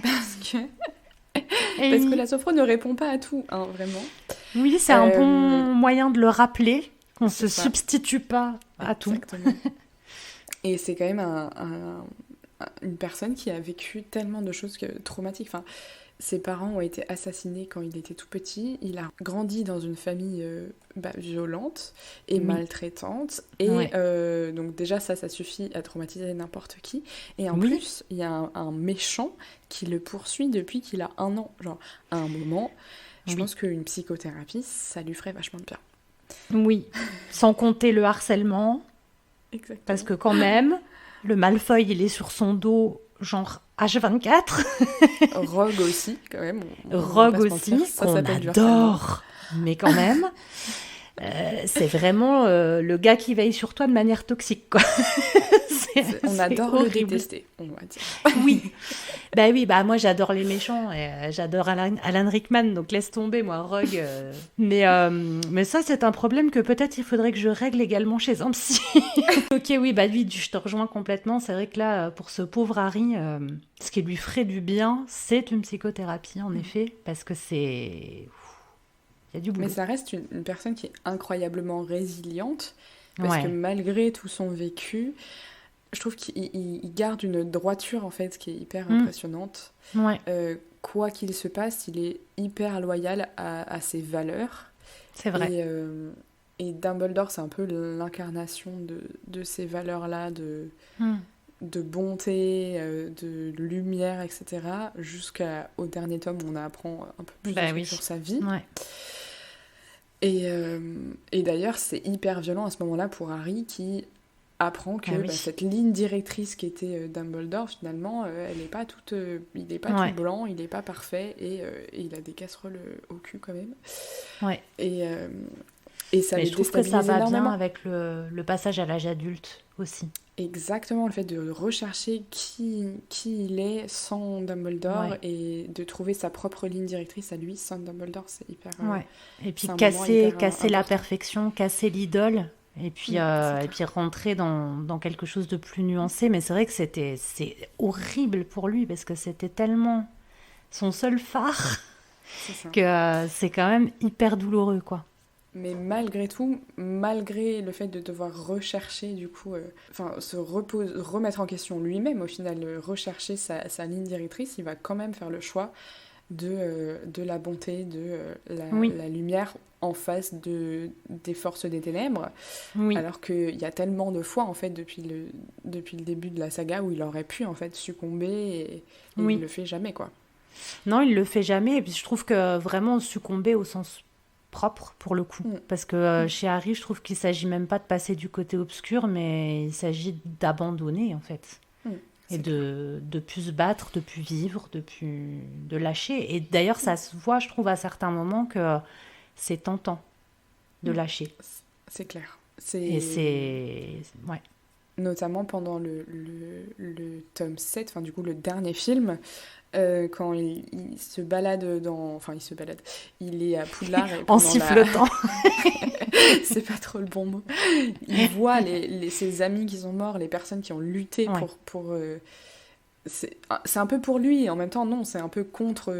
parce que la sophro ne répond pas à tout, hein, vraiment. Oui, c'est un bon moyen de le rappeler, qu'on ne se substitue pas à tout. Exactement. Et c'est quand même une personne qui a vécu tellement de choses traumatiques. Ses parents ont été assassinés quand il était tout petit. Il a grandi dans une famille violente et maltraitante. Et donc déjà, ça suffit à traumatiser n'importe qui. Et en plus, il y a un méchant qui le poursuit depuis qu'il a 1 an. Genre, à un moment, je pense qu'une psychothérapie, ça lui ferait vachement de bien. Oui, sans compter le harcèlement. Exactement. Parce que quand même, Le Malfoy, il est sur son dos, genre H24. Rogue aussi, quand même. On va Rogue pas se aussi, mentir, ça qu'on s'appelle du harcèlement. adore. Mais quand même, c'est vraiment le gars qui veille sur toi de manière toxique, quoi. On C'est adore le horrible. détester, on va dire. Oui, oui, moi j'adore les méchants et j'adore Alan Rickman, donc laisse tomber moi Rogue. Mais ça c'est un problème que peut-être il faudrait que je règle également chez un psy. Ok, oui, lui je te rejoins complètement. C'est vrai que là pour ce pauvre Harry, ce qui lui ferait du bien, c'est une psychothérapie en effet, parce que il y a du Mais boulot. ça reste une personne qui est incroyablement résiliente, parce que Ouais, malgré tout son vécu, je trouve qu'il garde une droiture en fait qui est hyper Mm. impressionnante. Ouais, Quoi qu'il se passe, il est hyper loyal à ses valeurs. c'est vrai. Et Dumbledore, c'est un peu l'incarnation de ces valeurs-là, Mm. de bonté, de lumière, etc. Jusqu'au dernier tome où on apprend un peu plus de trucs Oui. sur sa vie. Ouais. Et d'ailleurs, c'est hyper violent à ce moment-là pour Harry qui apprend que Oui. cette ligne directrice qui était Dumbledore, finalement, elle est pas toute, il n'est pas Ouais. tout blanc, il n'est pas parfait et il a des casseroles au cul quand même. Ouais. Et ça Mais les je trouve que ça déstabilise va bien énormément. avec le passage à l'âge adulte aussi. Exactement, le fait de rechercher qui il est sans Dumbledore Ouais. et de trouver sa propre ligne directrice à lui sans Dumbledore, c'est hyper. Ouais. Et puis C'est un moment hyper casser la important. perfection, casser l'idole, et puis, C'est et puis clair. rentrer dans quelque chose de plus nuancé. Mais c'est vrai que c'est horrible pour lui parce que c'était tellement son seul phare C'est ça. que c'est quand même hyper douloureux, quoi. Mais malgré tout, malgré le fait de devoir rechercher, du coup, remettre en question lui-même, au final, rechercher sa ligne directrice, il va quand même faire le choix de la bonté, Oui, la lumière en face des forces des ténèbres. oui, Alors qu'il y a tellement de fois, en fait, depuis le début de la saga, où il aurait pu, en fait, succomber et il oui. le fait jamais, quoi. Non, il le fait jamais. Et puis je trouve que vraiment succomber au sens propre pour le coup. Mm, Parce que mm, chez Harry, je trouve qu'il s'agit même pas de passer du côté obscur, mais il s'agit d'abandonner en fait. mm, Et c'est clair. de plus se battre, de plus vivre, de lâcher. Et d'ailleurs, ça se voit, je trouve, à certains moments que c'est tentant de Mm, lâcher. c'est clair. Et C'est c'est... Ouais. notamment pendant le tome 7, enfin du coup le dernier film, quand il se balade dans... Enfin il se balade, il est à Poudlard et En pendant la... sifflotant. C'est pas trop le bon mot. Il voit ses amis qui sont morts, les personnes qui ont lutté Ouais. c'est un peu pour lui, et en même temps non, c'est un peu contre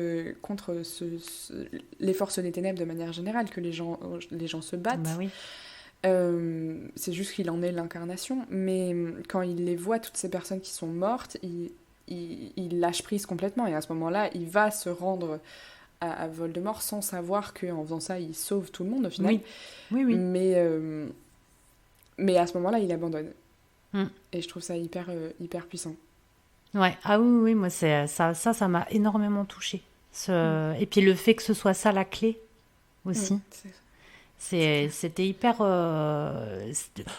les forces des ténèbres de manière générale que les gens se Bah battent. oui. C'est juste qu'il en est l'incarnation, mais quand il les voit, toutes ces personnes qui sont mortes, il lâche prise complètement, et à ce moment-là, il va se rendre à Voldemort sans savoir qu'en faisant ça, il sauve tout le monde au final, Oui. Oui, oui. mais à ce moment-là, il abandonne. Mm. Et je trouve ça hyper puissant. Ouais. Ah oui, oui, moi, ça m'a énormément touchée. Mm. Et puis le fait que ce soit ça la clé Mm. aussi. C'est clair. C'était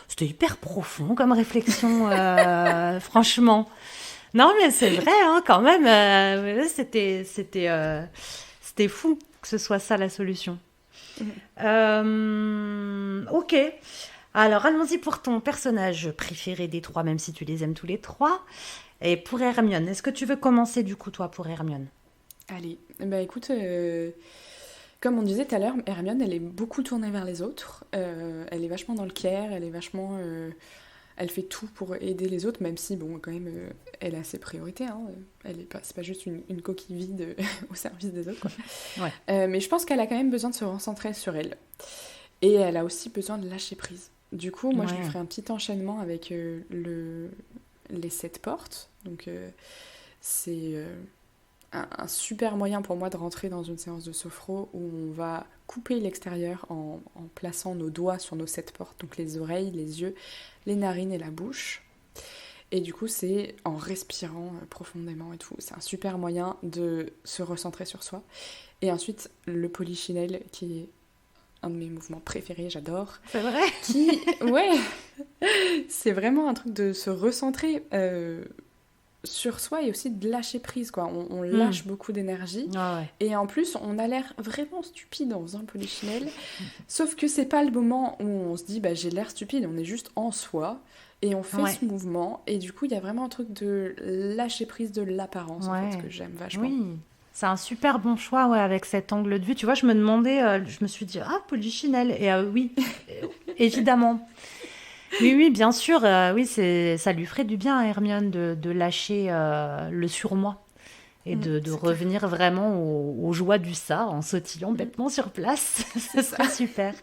c'était hyper profond comme réflexion, franchement. Non, mais c'est vrai, hein, quand même. C'était fou que ce soit ça la solution. Mm. Ok. Alors, allons-y pour ton personnage préféré des trois, même si tu les aimes tous les trois. Et pour Hermione, est-ce que tu veux commencer du coup, toi, pour Hermione? Allez, bah écoute, comme on disait tout à l'heure, Hermione, elle est beaucoup tournée vers les autres. Elle est vachement dans le care, elle est vachement... elle fait tout pour aider les autres, même si, bon, quand même, elle a ses priorités. Hein. C'est pas juste une coquille vide au service des autres, quoi. Ouais. Mais je pense qu'elle a quand même besoin de se recentrer sur elle. Et elle a aussi besoin de lâcher prise. Du coup, moi, je lui Ouais. ferai un petit enchaînement avec les 7 portes. Donc, c'est un super moyen pour moi de rentrer dans une séance de sophro où on va couper l'extérieur en plaçant nos doigts sur nos 7 portes, donc les oreilles, les yeux, les narines et la bouche. Et du coup, c'est en respirant profondément et tout. C'est un super moyen de se recentrer sur soi. Et ensuite, le polichinelle qui est un de mes mouvements préférés, j'adore. C'est vrai. Ouais, c'est vraiment un truc de se recentrer sur soi et aussi de lâcher prise, quoi. On lâche beaucoup d'énergie. Ah ouais. Et en plus, on a l'air vraiment stupide en faisant Polichinelle. Sauf que c'est pas le moment où on se dit, bah, j'ai l'air stupide, on est juste en soi. Et on fait ce mouvement. Et du coup, il y a vraiment un truc de lâcher prise de l'apparence, en fait, que j'aime vachement. Oui, c'est un super bon choix, ouais, avec cet angle de vue. Tu vois, je me demandais, je me suis dit, Polichinelle. Et oui, évidemment. Oui, bien sûr, oui, ça lui ferait du bien à Hermione de lâcher le surmoi et de revenir vraiment aux joies du ça en sautillant bêtement sur place. Ce serait super.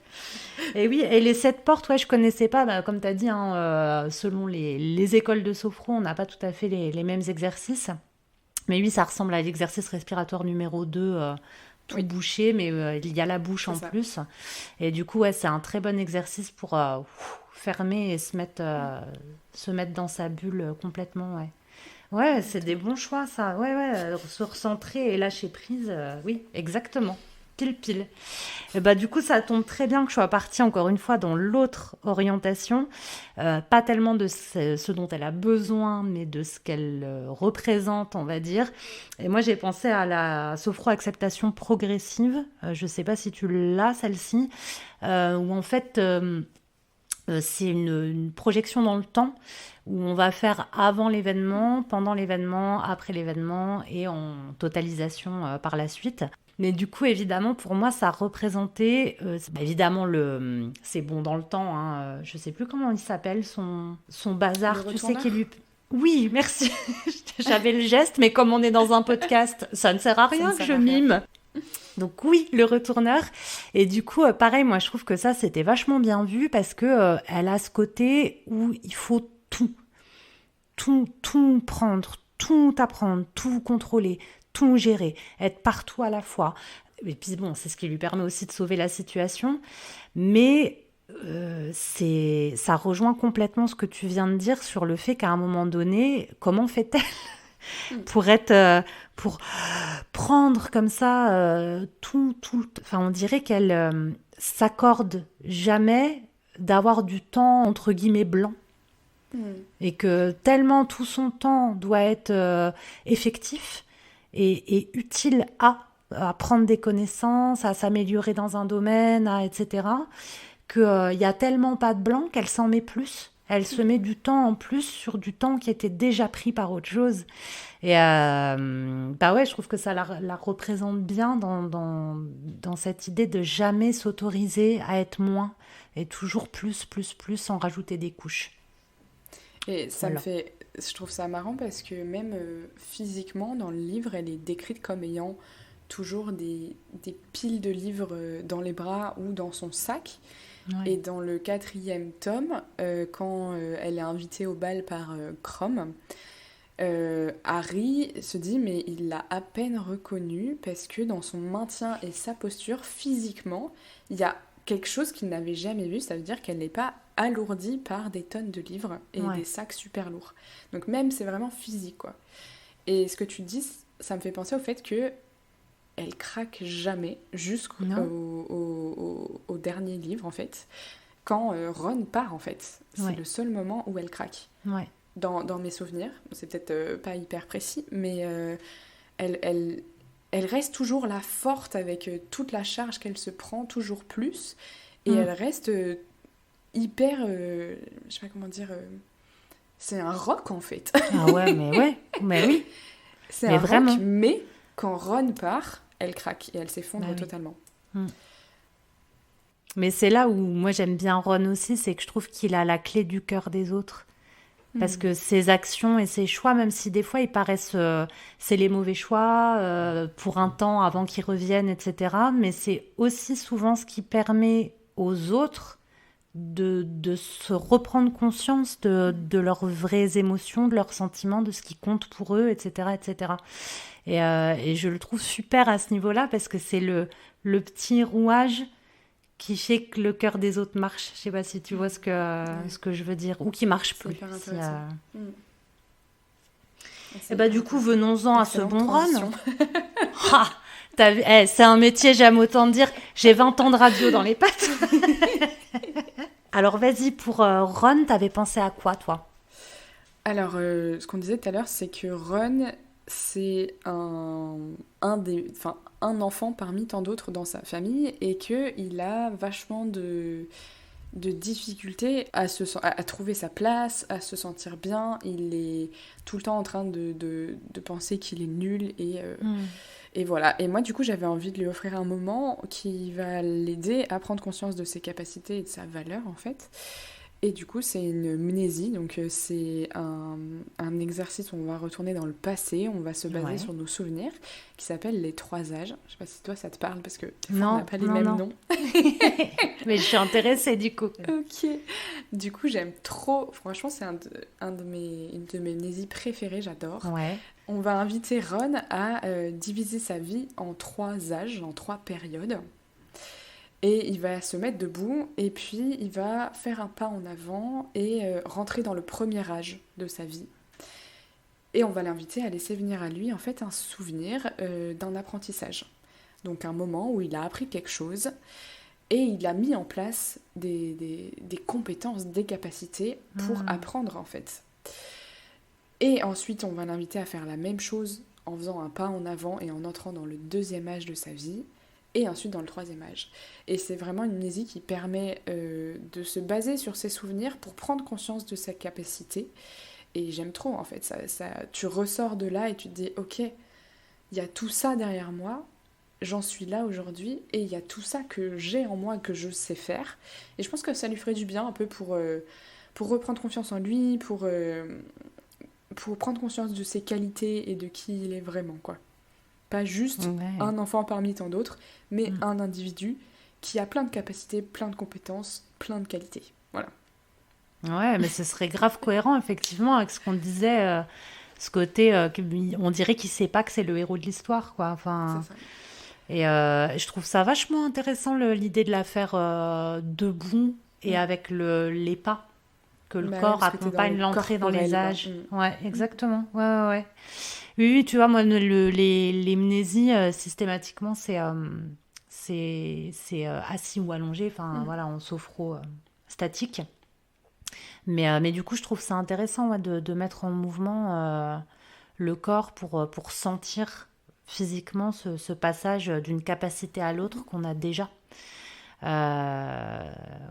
Et oui, et les 7 portes, ouais, je connaissais pas, bah, comme tu as dit, selon les écoles de sophro, on n'a pas tout à fait les mêmes exercices. Mais oui, ça ressemble à l'exercice respiratoire numéro 2, tout bouché, mais il y a la bouche en plus. Et du coup, ouais, c'est un très bon exercice pour fermer et se mettre dans sa bulle complètement, ouais. Ouais, c'est des bons choix, ça. Ouais, se recentrer et lâcher prise, oui, exactement. Pile. Et bah, du coup, ça tombe très bien que je sois partie encore une fois dans l'autre orientation. Pas tellement de ce dont elle a besoin, mais de ce qu'elle représente, on va dire. Et moi, j'ai pensé à la sophro-acceptation progressive. Je sais pas si tu l'as, celle-ci. Où en fait, c'est une projection dans le temps où on va faire avant l'événement, pendant l'événement, après l'événement et en totalisation par la suite. Mais du coup, évidemment, pour moi, ça représentait, évidemment, c'est bon dans le temps, hein, je sais plus comment il s'appelle, son bazar, tu sais, qui lui... Oui, merci, j'avais le geste, mais comme on est dans un podcast, ça ne sert à rien que je mime. Donc oui, le retourneur. Et du coup, pareil, moi, je trouve que ça, c'était vachement bien vu parce que elle a ce côté où il faut tout prendre, tout apprendre, tout contrôler, tout gérer, être partout à la fois. Et puis bon, c'est ce qui lui permet aussi de sauver la situation. Mais ça rejoint complètement ce que tu viens de dire sur le fait qu'à un moment donné, comment fait-elle pour prendre comme ça tout. Enfin, on dirait qu'elle s'accorde jamais d'avoir du temps entre guillemets blanc. Et que tellement tout son temps doit être effectif et utile à prendre des connaissances, à s'améliorer dans un domaine, etc., qu'il y a tellement pas de blanc qu'elle s'en met plus. Elle se met du temps en plus sur du temps qui était déjà pris par autre chose. Et je trouve que ça la représente bien dans cette idée de jamais s'autoriser à être moins et toujours plus, sans rajouter des couches. Et ça je trouve ça marrant parce que même physiquement, dans le livre, elle est décrite comme ayant toujours des piles de livres dans les bras ou dans son sac. Ouais. Et dans le 4e tome, quand elle est invitée au bal par Krum, Harry se dit mais il l'a à peine reconnue parce que dans son maintien et sa posture, physiquement, il y a quelque chose qu'il n'avait jamais vu, ça veut dire qu'elle n'est pas alourdie par des tonnes de livres et des sacs super lourds. Donc même, c'est vraiment physique, quoi. Et ce que tu dis, ça me fait penser au fait que elle craque jamais jusqu'au dernier livre, en fait, quand Ron part, en fait. C'est le seul moment où elle craque. Ouais. Dans mes souvenirs, c'est peut-être pas hyper précis, mais elle reste toujours là forte avec toute la charge qu'elle se prend, toujours plus, et elle reste hyper, je sais pas comment dire, c'est un roc en fait. Ah ouais, mais oui. C'est un vraiment roc, mais quand Ron part, elle craque et elle s'effondre totalement. Mais c'est là où moi j'aime bien Ron aussi, c'est que je trouve qu'il a la clé du cœur des autres. Parce que ses actions et ses choix, même si des fois ils paraissent, c'est les mauvais choix pour un temps avant qu'ils reviennent, etc. Mais c'est aussi souvent ce qui permet aux autres de se reprendre conscience de leurs vraies émotions, de leurs sentiments, de ce qui compte pour eux, etc. etc. Et je le trouve super à ce niveau-là parce que c'est le petit rouage qui fait que le cœur des autres marche. Je sais pas si tu vois ce que je veux dire, ou qui marche plus. C'est hyper intéressant. Et bah du coup, venons-en à ce bon Ron. T'as vu, c'est un métier, j'aime autant dire. J'ai 20 ans de radio dans les pattes. Alors vas-y, pour Ron, t'avais pensé à quoi, toi? Alors, ce qu'on disait tout à l'heure, c'est que Ron, c'est un enfant parmi tant d'autres dans sa famille et qu'il a vachement de difficultés à trouver sa place, à se sentir bien. Il est tout le temps en train de penser qu'il est nul et voilà. Et moi, du coup, j'avais envie de lui offrir un moment qui va l'aider à prendre conscience de ses capacités et de sa valeur, en fait. Et du coup, c'est une mnésie, donc c'est un exercice où on va retourner dans le passé, on va se baser Ouais. sur nos souvenirs, qui s'appelle les 3 âges. Je sais pas si toi ça te parle, parce que des fois on Non, n'a pas les non, mêmes non. noms. Mais je suis intéressée, du coup. Ok. Du coup, j'aime trop, franchement, c'est une de mes mnésies préférées, j'adore. Ouais. On va inviter Ron à diviser sa vie en 3 âges, en 3 périodes. Et il va se mettre debout et puis il va faire un pas en avant et rentrer dans le premier âge de sa vie. Et on va l'inviter à laisser venir à lui en fait un souvenir d'un apprentissage. Donc un moment où il a appris quelque chose et il a mis en place des compétences, des capacités pour apprendre en fait. Et ensuite on va l'inviter à faire la même chose en faisant un pas en avant et en entrant dans le deuxième âge de sa vie. Et ensuite dans le troisième âge. Et c'est vraiment une mnésie qui permet de se baser sur ses souvenirs pour prendre conscience de sa capacité. Et j'aime trop en fait, tu ressors de là et tu te dis ok, il y a tout ça derrière moi, j'en suis là aujourd'hui et il y a tout ça que j'ai en moi que je sais faire. Et je pense que ça lui ferait du bien un peu pour reprendre confiance en lui, pour prendre conscience de ses qualités et de qui il est vraiment quoi. Pas juste un enfant parmi tant d'autres, mais un individu qui a plein de capacités, plein de compétences, plein de qualités. Voilà. Ouais, mais ce serait grave cohérent, effectivement, avec ce qu'on disait, ce côté, on dirait qu'il sait pas que c'est le héros de l'histoire, quoi. Enfin, C'est ça. et je trouve ça vachement intéressant, l'idée de la faire debout et avec les pas, que le Bah ouais, corps parce que t'es dans accompagne le l'entrée dans les corporel, quoi. âges. Ouais, exactement. Ouais, ouais, ouais. Oui, oui, tu vois, moi, les mnésies, systématiquement, c'est assis ou allongé, enfin, voilà, en sophro statique. Mais du coup, je trouve ça intéressant ouais, de mettre en mouvement le corps pour sentir physiquement ce passage d'une capacité à l'autre qu'on a déjà. Ouais,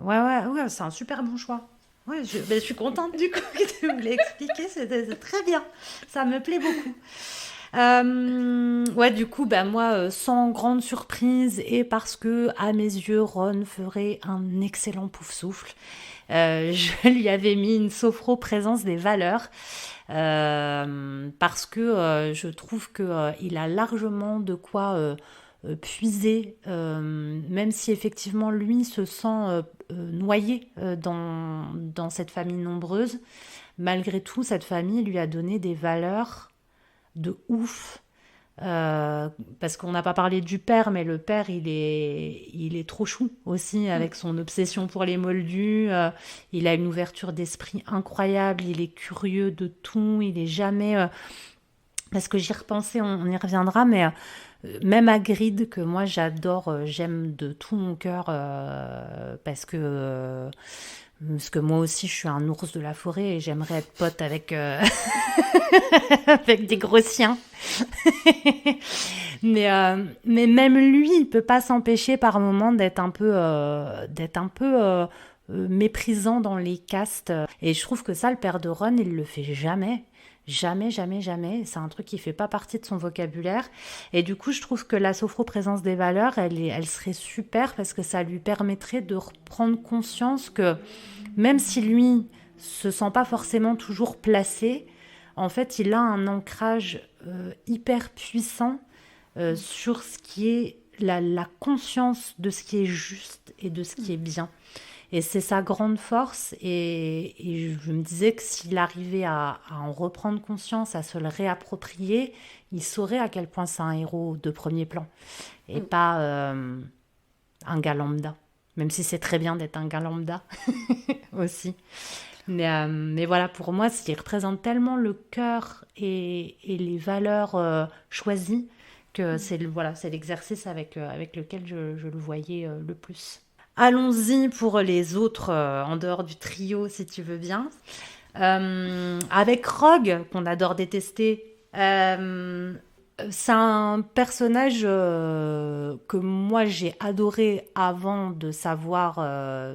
ouais, ouais, c'est un super bon choix. Ouais, je suis contente du coup que tu me l'aies expliqué, c'est très bien. Ça me plaît beaucoup. Ouais, du coup, bah, moi, sans grande surprise et parce que, à mes yeux, Ron ferait un excellent pouf souffle, je lui avais mis une sophro-présence des valeurs parce que je trouve que il a largement de quoi puiser, même si effectivement lui se sent noyé dans cette famille nombreuse. Malgré tout, cette famille lui a donné des valeurs de ouf. Parce qu'on n'a pas parlé du père, mais le père, il est trop chou aussi, avec son obsession pour les moldus. Il a une ouverture d'esprit incroyable, il est curieux de tout, il est jamais... parce que j'y repensais, on y reviendra, mais même Hagrid, que moi j'adore, j'aime de tout mon cœur, parce que moi aussi je suis un ours de la forêt et j'aimerais être pote avec, avec des gros chiens. Mais même lui, il peut pas s'empêcher par moments d'être un peu, méprisant dans les castes. Et je trouve que ça, le père de Ron, il le fait jamais. Jamais, jamais, jamais. C'est un truc qui fait pas partie de son vocabulaire. Et du coup, je trouve que la sophro-présence des valeurs, elle serait super parce que ça lui permettrait de reprendre conscience que même si lui se sent pas forcément toujours placé, en fait, il a un ancrage hyper puissant sur ce qui est la conscience de ce qui est juste et de ce qui est bien. Et c'est sa grande force. Et je me disais que s'il arrivait à en reprendre conscience, à se le réapproprier, il saurait à quel point c'est un héros de premier plan. Et pas un gars lambda. Même si c'est très bien d'être un gars lambda aussi. Mais voilà, pour moi, il représente tellement le cœur et les valeurs choisies que c'est l'exercice avec lequel je le voyais le plus. Allons-y pour les autres, en dehors du trio, si tu veux bien. Avec Rogue, qu'on adore détester, c'est un personnage que moi j'ai adoré avant de savoir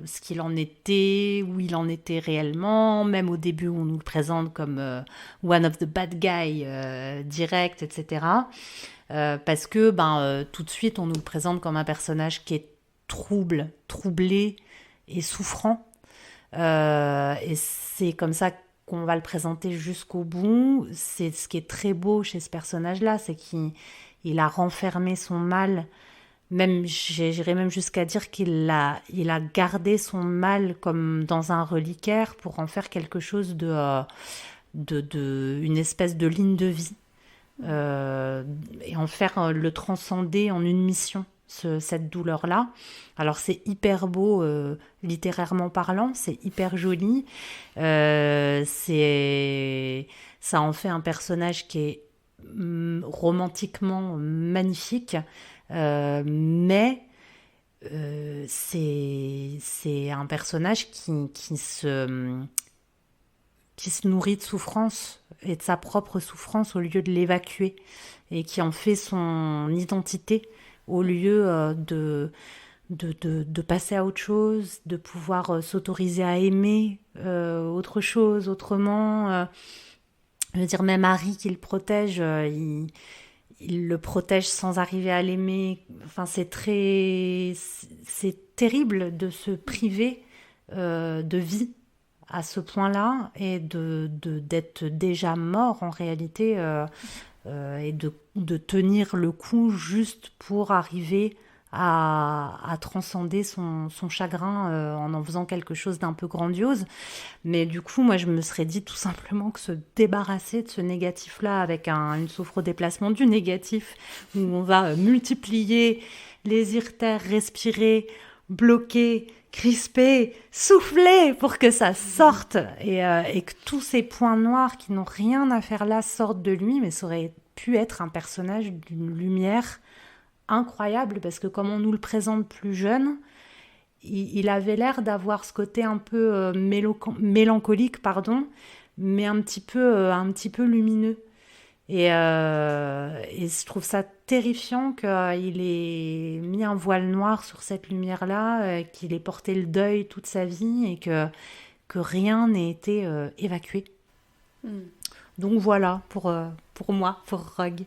ce qu'il en était, où il en était réellement, même au début où on nous le présente comme one of the bad guys direct, etc. Parce que tout de suite on nous le présente comme un personnage qui est troublé et souffrant. Et c'est comme ça qu'on va le présenter jusqu'au bout. C'est ce qui est très beau chez ce personnage-là, c'est qu'il a renfermé son mal. Même, j'irais même jusqu'à dire il a gardé son mal comme dans un reliquaire pour en faire quelque chose une espèce de ligne de vie. Et en faire le transcender en une mission. Cette douleur-là. Alors c'est hyper beau littérairement parlant, c'est hyper joli. Ça en fait un personnage qui est romantiquement magnifique, mais c'est un personnage qui se nourrit de souffrance et de sa propre souffrance au lieu de l'évacuer et qui en fait son identité au lieu de passer à autre chose, de pouvoir s'autoriser à aimer autre chose, autrement. Je veux dire, même Harry qui le protège, il le protège sans arriver à l'aimer. Enfin, c'est terrible de se priver de vie à ce point-là et d'être déjà mort en réalité et de tenir le coup juste pour arriver à transcender son chagrin en faisant quelque chose d'un peu grandiose. Mais du coup, moi, je me serais dit tout simplement que se débarrasser de ce négatif-là avec une sophro-déplacement du négatif, où on va multiplier les irtères, respirer, bloquer, crisper, souffler pour que ça sorte et que tous ces points noirs qui n'ont rien à faire là sortent de lui, mais ça aurait pu être un personnage d'une lumière incroyable parce que comme on nous le présente plus jeune, il avait l'air d'avoir ce côté un peu mélancolique, mais un petit peu lumineux. Et je trouve ça terrifiant qu'il ait mis un voile noir sur cette lumière-là, qu'il ait porté le deuil toute sa vie et que rien n'ait été évacué. Donc voilà pour moi, pour Rogue.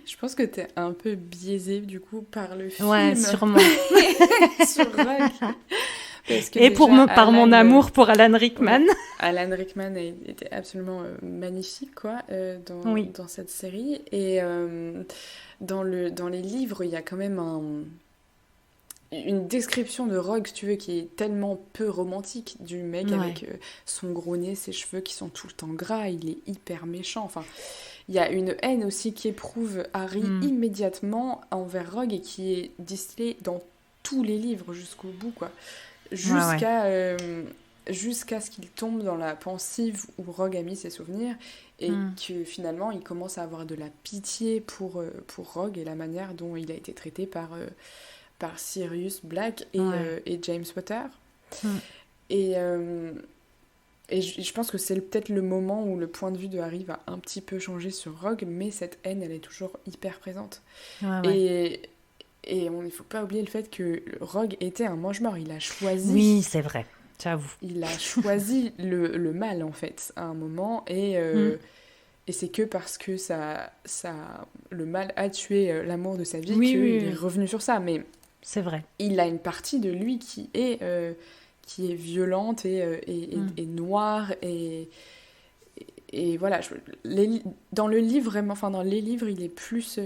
Je pense que t'es un peu biaisée du coup par le film. Ouais, sûrement. Sur Rogue. Et par mon amour pour Alan Rickman. Ouais, Alan Rickman était absolument magnifique quoi, dans cette série. Et dans les livres, il y a quand même une description de Rogue, si tu veux, qui est tellement peu romantique, du mec avec son gros nez, ses cheveux qui sont tout le temps gras, il est hyper méchant. Enfin, il y a une haine aussi qui éprouve Harry immédiatement envers Rogue et qui est distillée dans tous les livres jusqu'au bout, quoi. Jusqu'à ce qu'il tombe dans la pensive où Rogue a mis ses souvenirs et que finalement il commence à avoir de la pitié pour Rogue et la manière dont il a été traité par Sirius Black et James Potter. Et je pense que c'est peut-être le moment où le point de vue de Harry va un petit peu changer sur Rogue, mais cette haine, elle est toujours hyper présente. Et il ne faut pas oublier le fait que Rogue était un mange-mort. Il a choisi... Oui, c'est vrai, j'avoue. Il a choisi le mal, en fait, à un moment. Et c'est que parce que le mal a tué l'amour de sa vie qu'il est revenu sur ça. Mais c'est vrai. Il a une partie de lui qui est violente et noire. Et voilà, dans le livre, vraiment, enfin dans les livres, il est plus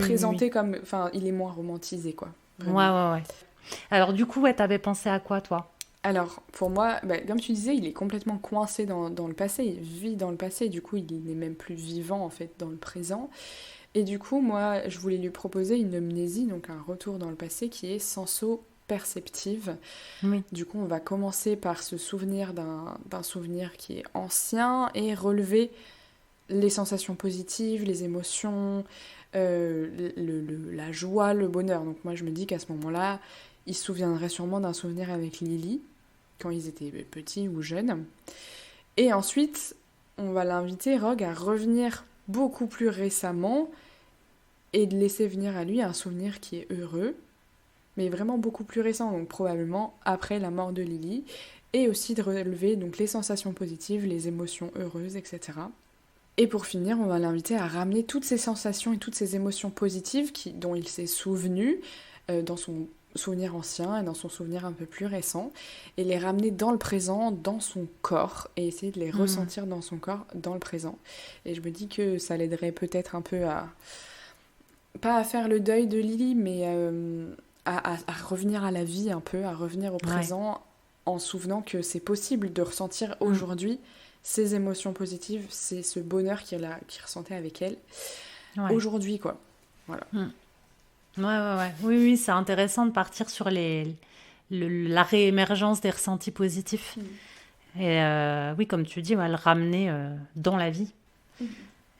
présenté comme... Enfin, il est moins romantisé, quoi. Vraiment. Ouais. Alors du coup, t'avais pensé à quoi, toi ? Alors, pour moi, comme tu disais, il est complètement coincé dans le passé. Il vit dans le passé, du coup, il n'est même plus vivant, en fait, dans le présent. Et du coup, moi, je voulais lui proposer une mnésie, donc un retour dans le passé, qui est senso-perceptive. Du coup, on va commencer par se souvenir d'un souvenir qui est ancien et relever les sensations positives, les émotions, la joie, le bonheur. Donc moi je me dis qu'à ce moment-là, il se souviendrait sûrement d'un souvenir avec Lily, quand ils étaient petits ou jeunes. Et ensuite, on va l'inviter, Rogue, à revenir beaucoup plus récemment et de laisser venir à lui un souvenir qui est heureux, mais vraiment beaucoup plus récent, donc probablement après la mort de Lily, et aussi de relever donc les sensations positives, les émotions heureuses, etc. Et pour finir, on va l'inviter à ramener toutes ces sensations et toutes ces émotions positives dont il s'est souvenu dans son souvenir ancien et dans son souvenir un peu plus récent, et les ramener dans le présent, dans son corps, et essayer de les ressentir dans son corps, dans le présent. Et je me dis que ça l'aiderait peut-être un peu à... pas à faire le deuil de Lily, mais à revenir à la vie un peu, à revenir au présent, en se souvenant que c'est possible de ressentir aujourd'hui ces émotions positives, c'est ce bonheur qu'il ressentait avec elle, aujourd'hui, quoi. Voilà. Oui, c'est intéressant de partir sur la réémergence des ressentis positifs. Et oui, comme tu dis, le ramener dans la vie.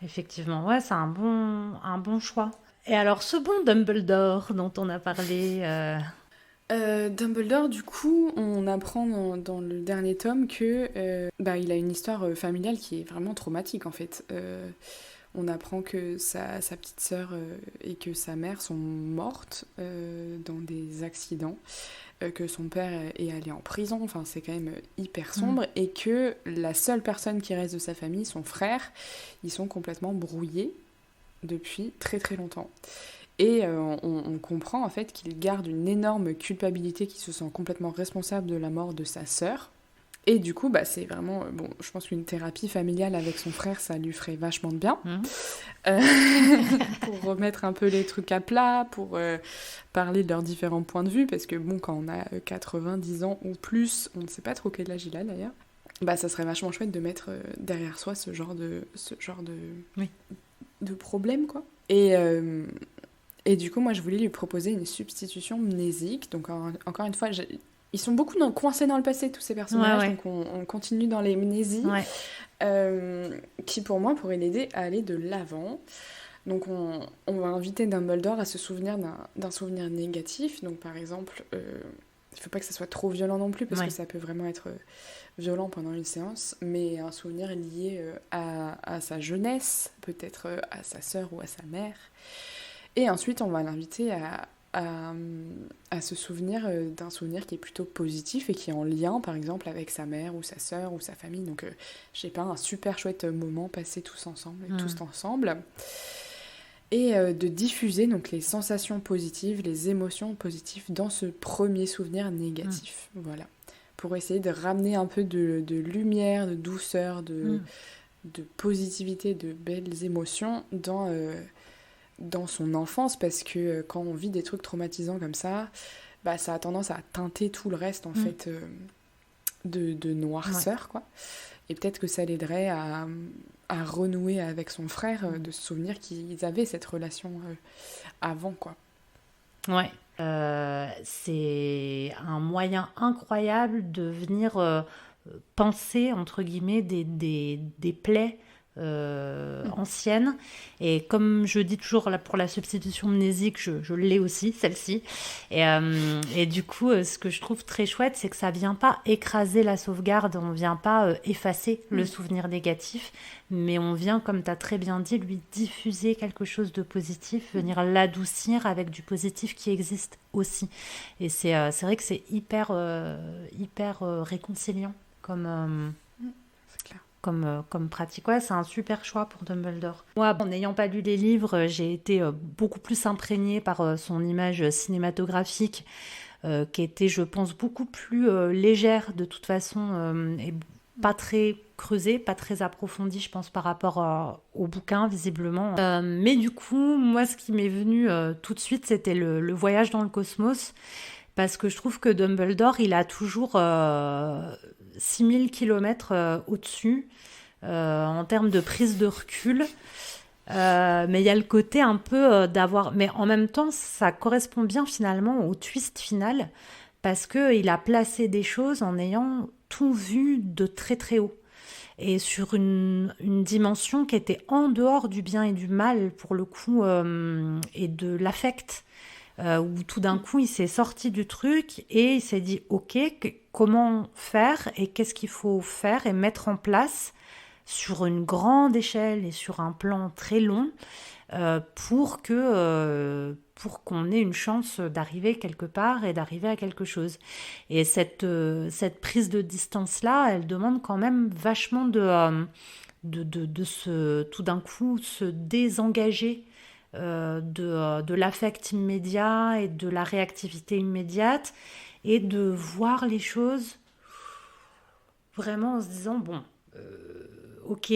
Effectivement, c'est un bon choix. Et alors, ce bon Dumbledore dont on a parlé... Dumbledore, du coup, on apprend dans le dernier tome que il a une histoire familiale qui est vraiment traumatique, en fait. On apprend que sa petite sœur et que sa mère sont mortes dans des accidents, que son père est allé en prison, enfin c'est quand même hyper sombre, et que la seule personne qui reste de sa famille, son frère, ils sont complètement brouillés depuis très très longtemps. Et on comprend en fait qu'il garde une énorme culpabilité, qu'il se sent complètement responsable de la mort de sa sœur. Et du coup, c'est vraiment... bon, je pense qu'une thérapie familiale avec son frère, ça lui ferait vachement de bien. Pour remettre un peu les trucs à plat, pour parler de leurs différents points de vue, parce que bon, quand on a 90 ans ou plus, on ne sait pas trop quel âge il a d'ailleurs, ça serait vachement chouette de mettre derrière soi ce genre de problème, quoi. Et du coup, moi, je voulais lui proposer une substitution mnésique. Donc, encore une fois, ils sont beaucoup coincés dans le passé, tous ces personnages. Donc, on continue dans les mnésies, qui, pour moi, pourraient l'aider à aller de l'avant. Donc, on va inviter Dumbledore à se souvenir d'un souvenir négatif. Donc, par exemple, il ne faut pas que ça soit trop violent non plus, parce que ça peut vraiment être violent pendant une séance, mais un souvenir lié à sa jeunesse, peut-être à sa sœur ou à sa mère. Et ensuite, on va l'inviter à se souvenir d'un souvenir qui est plutôt positif et qui est en lien, par exemple, avec sa mère ou sa sœur ou sa famille. Donc, je sais pas, un super chouette moment passé tous ensemble. Et de diffuser donc les sensations positives, les émotions positives dans ce premier souvenir négatif. Voilà. Pour essayer de ramener un peu de lumière, de douceur, de positivité, de belles émotions dans son enfance, parce que quand on vit des trucs traumatisants comme ça, ça a tendance à teinter tout le reste, en fait, de noirceur, quoi. Et peut-être que ça l'aiderait à renouer avec son frère, de se souvenir qu'ils avaient cette relation avant, quoi. Ouais. C'est un moyen incroyable de venir penser, entre guillemets, des plaies ancienne. Et comme je dis toujours là, pour la substitution mnésique, je l'ai aussi, celle-ci. Et du coup, ce que je trouve très chouette, c'est que ça vient pas écraser la sauvegarde, on vient pas effacer le souvenir négatif, mais on vient, comme tu as très bien dit, lui diffuser quelque chose de positif, venir l'adoucir avec du positif qui existe aussi. Et c'est vrai que c'est hyper réconciliant comme pratique. Ouais, c'est un super choix pour Dumbledore. Moi, n'ayant pas lu les livres, j'ai été beaucoup plus imprégnée par son image cinématographique, qui était, je pense, beaucoup plus légère de toute façon, et pas très creusée, pas très approfondie, je pense, par rapport au bouquin, visiblement. Mais du coup, moi, ce qui m'est venu tout de suite, c'était le voyage dans le cosmos, parce que je trouve que Dumbledore, il a toujours 6000 km au-dessus en termes de prise de recul. Mais il y a le côté un peu d'avoir... Mais en même temps, ça correspond bien finalement au twist final, parce qu'il a placé des choses en ayant tout vu de très très haut. et sur une dimension qui était en dehors du bien et du mal, pour le coup, et de l'affect, où tout d'un coup, il s'est sorti du truc et il s'est dit, ok, comment faire et qu'est-ce qu'il faut faire et mettre en place sur une grande échelle et sur un plan très long, pour qu'on ait une chance d'arriver quelque part et d'arriver à quelque chose. Et cette prise de distance-là, elle demande quand même vachement tout d'un coup se désengager de l'affect immédiat et de la réactivité immédiate, et de voir les choses vraiment en se disant, bon, ok,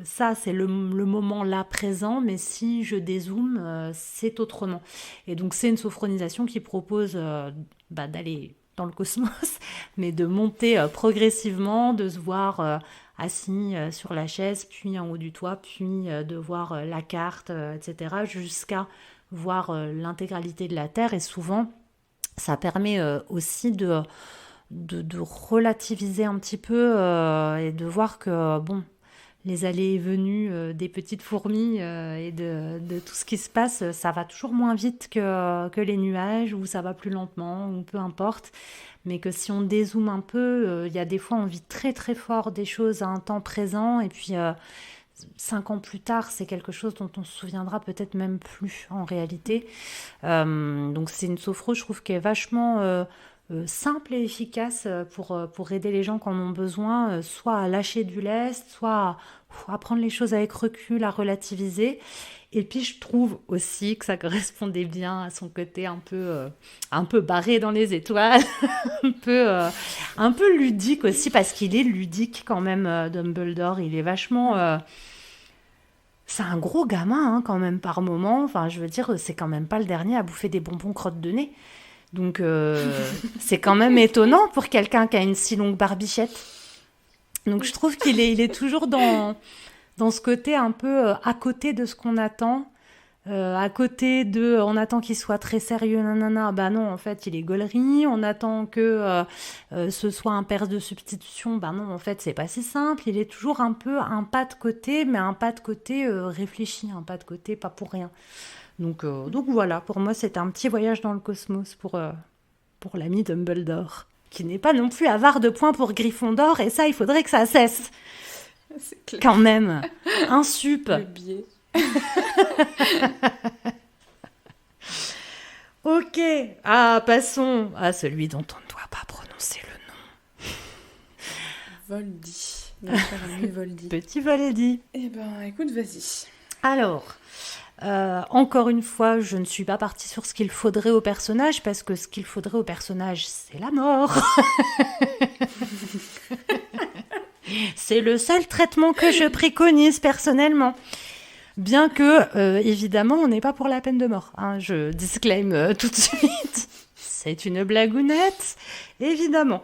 ça c'est le moment là présent, mais si je dézoome, c'est autrement. Et donc c'est une sophronisation qui propose d'aller dans le cosmos, mais de monter progressivement, de se voir assis sur la chaise, puis en haut du toit, puis de voir la carte, etc., jusqu'à voir l'intégralité de la Terre. Et souvent, ça permet aussi de relativiser un petit peu, et de voir que, bon, les allées et venues des petites fourmis et de tout ce qui se passe, ça va toujours moins vite que les nuages, ou ça va plus lentement, ou peu importe. Mais que si on dézoome un peu, il y a des fois on vit très très fort des choses à un temps présent, et puis 5 ans plus tard, c'est quelque chose dont on se souviendra peut-être même plus en réalité. Donc c'est une sophro, je trouve, qui est vachement simple et efficace pour aider les gens qui en ont besoin, soit à lâcher du lest, soit à prendre les choses avec recul, à relativiser. Et puis je trouve aussi que ça correspondait bien à son côté un peu barré dans les étoiles, un peu ludique aussi, parce qu'il est ludique quand même, Dumbledore. Il est vachement... c'est un gros gamin quand même par moment. Enfin, je veux dire, c'est quand même pas le dernier à bouffer des bonbons crottes de nez. Donc c'est quand même étonnant pour quelqu'un qui a une si longue barbichette. Donc je trouve qu'il est toujours dans ce côté un peu à côté de ce qu'on attend. À côté on attend qu'il soit très sérieux, nanana. Bah non, en fait, il est gaulerie. On attend que ce soit un père de substitution. Bah non, en fait, c'est pas si simple. Il est toujours un peu un pas de côté, mais un pas de côté réfléchi, un pas de côté pas pour rien. Donc voilà, pour moi, c'est un petit voyage dans le cosmos pour l'ami Dumbledore, qui n'est pas non plus avare de points pour Gryffondor, et ça, il faudrait que ça cesse. C'est clair. Quand même, un sup. Le biais. Ok, passons à celui dont on ne doit pas prononcer le nom. Voldy, notre ami Voldy. Petit Voldy. Eh ben, écoute, vas-y. Alors, encore une fois, je ne suis pas partie sur ce qu'il faudrait au personnage, parce que ce qu'il faudrait au personnage, c'est la mort. C'est le seul traitement que je préconise personnellement. Bien que, évidemment, on n'est pas pour la peine de mort. Hein, je disclaime tout de suite. C'est une blagounette, évidemment.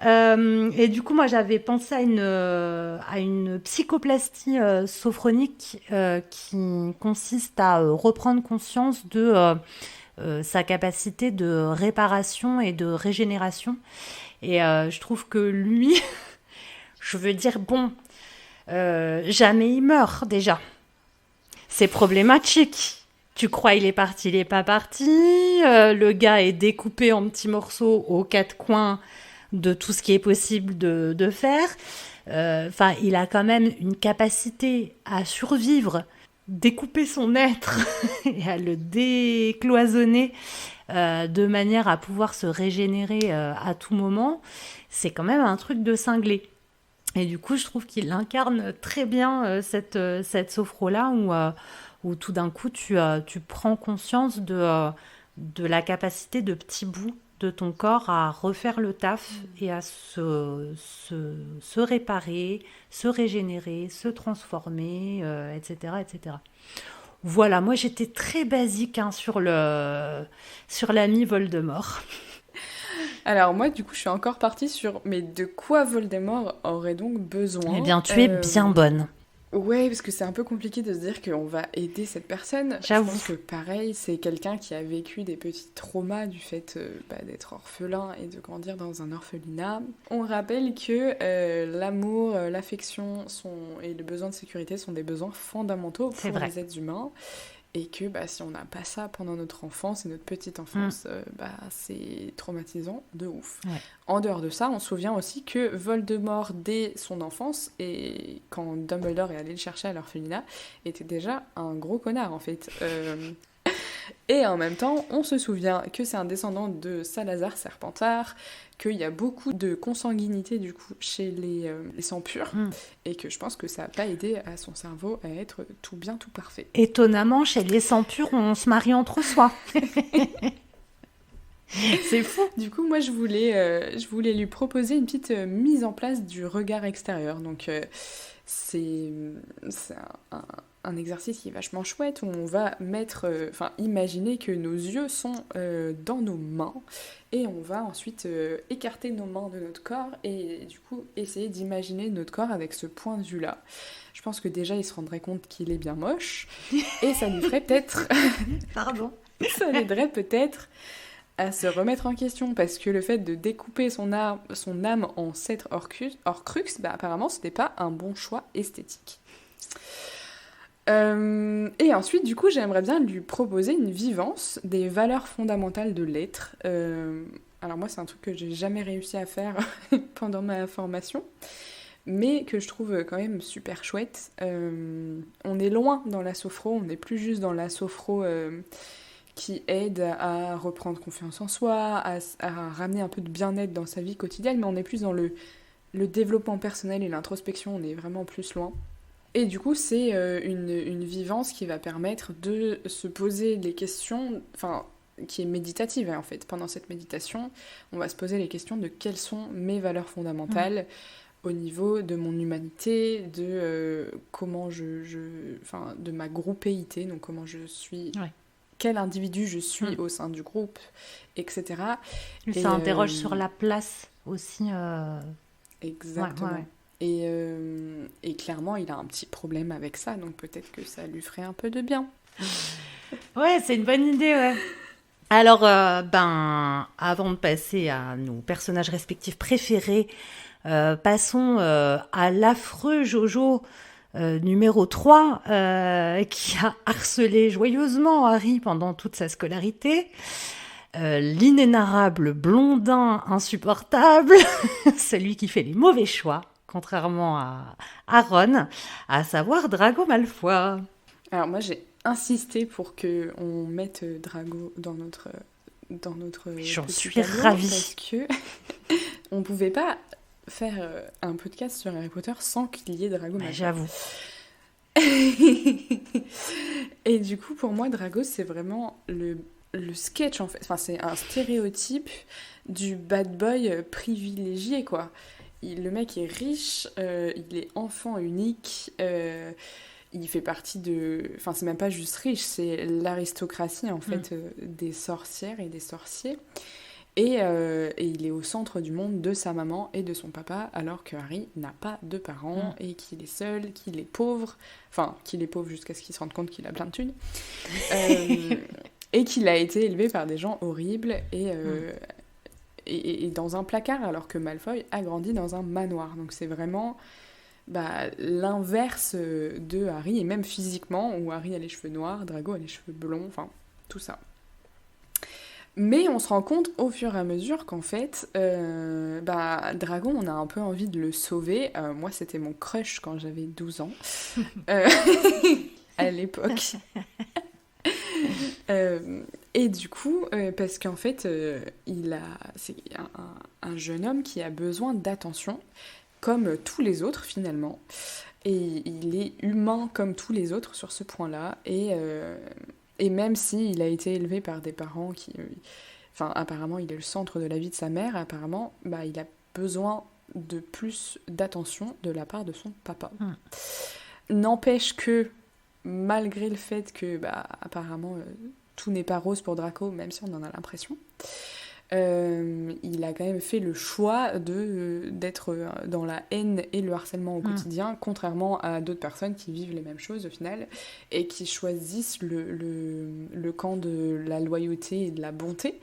Et du coup, moi, j'avais pensé à une psychoplastie sophronique qui consiste à reprendre conscience de sa capacité de réparation et de régénération. Et je trouve que lui, je veux dire, bon, jamais il meurt déjà. C'est problématique. Tu crois il est parti, il n'est pas parti. Le gars est découpé en petits morceaux aux 4 coins de tout ce qui est possible de faire. Enfin, il a quand même une capacité à survivre, découper son être et à le décloisonner de manière à pouvoir se régénérer à tout moment. C'est quand même un truc de cinglé. Et du coup, je trouve qu'il incarne très bien cette sophro-là où tout d'un coup, tu prends conscience de la capacité de petits bouts de ton corps à refaire le taf et à se réparer, se régénérer, se transformer, etc., etc. Voilà, moi j'étais très basique sur l'ami Voldemort. Alors moi, du coup, je suis encore partie sur... Mais de quoi Voldemort aurait donc besoin? Eh bien, tu es bien bonne. Ouais, parce que c'est un peu compliqué de se dire qu'on va aider cette personne. Je J'avoue. pense que pareil, c'est quelqu'un qui a vécu des petits traumas du fait d'être orphelin et de grandir dans un orphelinat. On rappelle que l'amour, l'affection et le besoin de sécurité sont des besoins fondamentaux C'est pour vrai. les êtres humains. Et que si on n'a pas ça pendant notre enfance et notre petite enfance, c'est traumatisant de ouf. Ouais. En dehors de ça, on se souvient aussi que Voldemort, dès son enfance, et quand Dumbledore est allé le chercher à l'orphelinat, était déjà un gros connard en fait. Et en même temps, on se souvient que c'est un descendant de Salazar Serpentard, qu'il y a beaucoup de consanguinité du coup chez les sangs purs, et que je pense que ça n'a pas aidé à son cerveau à être tout bien, tout parfait. Étonnamment, chez les sangs purs, on se marie entre soi. C'est fou. Du coup, moi, je voulais lui proposer une petite mise en place du regard extérieur. Donc, c'est un exercice qui est vachement chouette où on va imaginer que nos yeux sont dans nos mains et on va ensuite écarter nos mains de notre corps et du coup essayer d'imaginer notre corps avec ce point de vue-là. Je pense que déjà il se rendrait compte qu'il est bien moche et ça lui ferait peut-être... Pardon. ça l'aiderait peut-être à se remettre en question parce que le fait de découper son âme en 7 Horcrux, apparemment ce n'est pas un bon choix esthétique. Et ensuite, du coup, j'aimerais bien lui proposer une vivance des valeurs fondamentales de l'être. Alors moi, c'est un truc que j'ai jamais réussi à faire pendant ma formation, mais que je trouve quand même super chouette. On est loin dans la sophro, on n'est plus juste dans la sophro qui aide à reprendre confiance en soi, à ramener un peu de bien-être dans sa vie quotidienne, mais on est plus dans le développement personnel et l'introspection, on est vraiment plus loin. Et du coup, c'est une vivance qui va permettre de se poser les questions, qui est méditative en fait. Pendant cette méditation, on va se poser les questions de quelles sont mes valeurs fondamentales au niveau de mon humanité, de comment de ma groupéité, donc comment je suis, quel individu je suis au sein du groupe, etc. Et ça interroge sur la place aussi. Exactement. Ouais. Et clairement, il a un petit problème avec ça, donc peut-être que ça lui ferait un peu de bien. Ouais, c'est une bonne idée, ouais. Alors, avant de passer à nos personnages respectifs préférés, passons à l'affreux Jojo numéro 3, qui a harcelé joyeusement Harry pendant toute sa scolarité. L'inénarrable blondin insupportable, celui qui fait les mauvais choix, contrairement à Ron, à savoir Drago Malfoy. Alors moi j'ai insisté pour qu'on mette Drago dans notre J'en suis ravie. Parce que on pouvait pas faire un podcast sur Harry Potter sans qu'il y ait Drago Malfoy. J'avoue. Et du coup pour moi Drago c'est vraiment le sketch en fait, c'est un stéréotype du bad boy privilégié quoi. Le mec est riche, il est enfant unique, il fait partie de... c'est même pas juste riche, c'est l'aristocratie en fait des sorcières et des sorciers. Et il est au centre du monde de sa maman et de son papa, alors que Harry n'a pas de parents et qu'il est seul, qu'il est pauvre, qu'il est pauvre jusqu'à ce qu'il se rende compte qu'il a plein de thunes. Et qu'il a été élevé par des gens horribles et dans un placard, alors que Malfoy a grandi dans un manoir. Donc c'est vraiment l'inverse de Harry, et même physiquement, où Harry a les cheveux noirs, Drago a les cheveux blonds, tout ça. Mais on se rend compte au fur et à mesure qu'en fait, Drago, on a un peu envie de le sauver. Moi, c'était mon crush quand j'avais 12 ans, à l'époque. Et du coup, parce qu'en fait, c'est un jeune homme qui a besoin d'attention, comme tous les autres finalement. Et il est humain comme tous les autres sur ce point-là. Et même s'il a été élevé par des parents qui... apparemment, il est le centre de la vie de sa mère. Apparemment, il a besoin de plus d'attention de la part de son papa. N'empêche que, malgré le fait que, apparemment, tout n'est pas rose pour Draco, même si on en a l'impression, il a quand même fait le choix d'être dans la haine et le harcèlement au quotidien, contrairement à d'autres personnes qui vivent les mêmes choses au final, et qui choisissent le camp de la loyauté et de la bonté.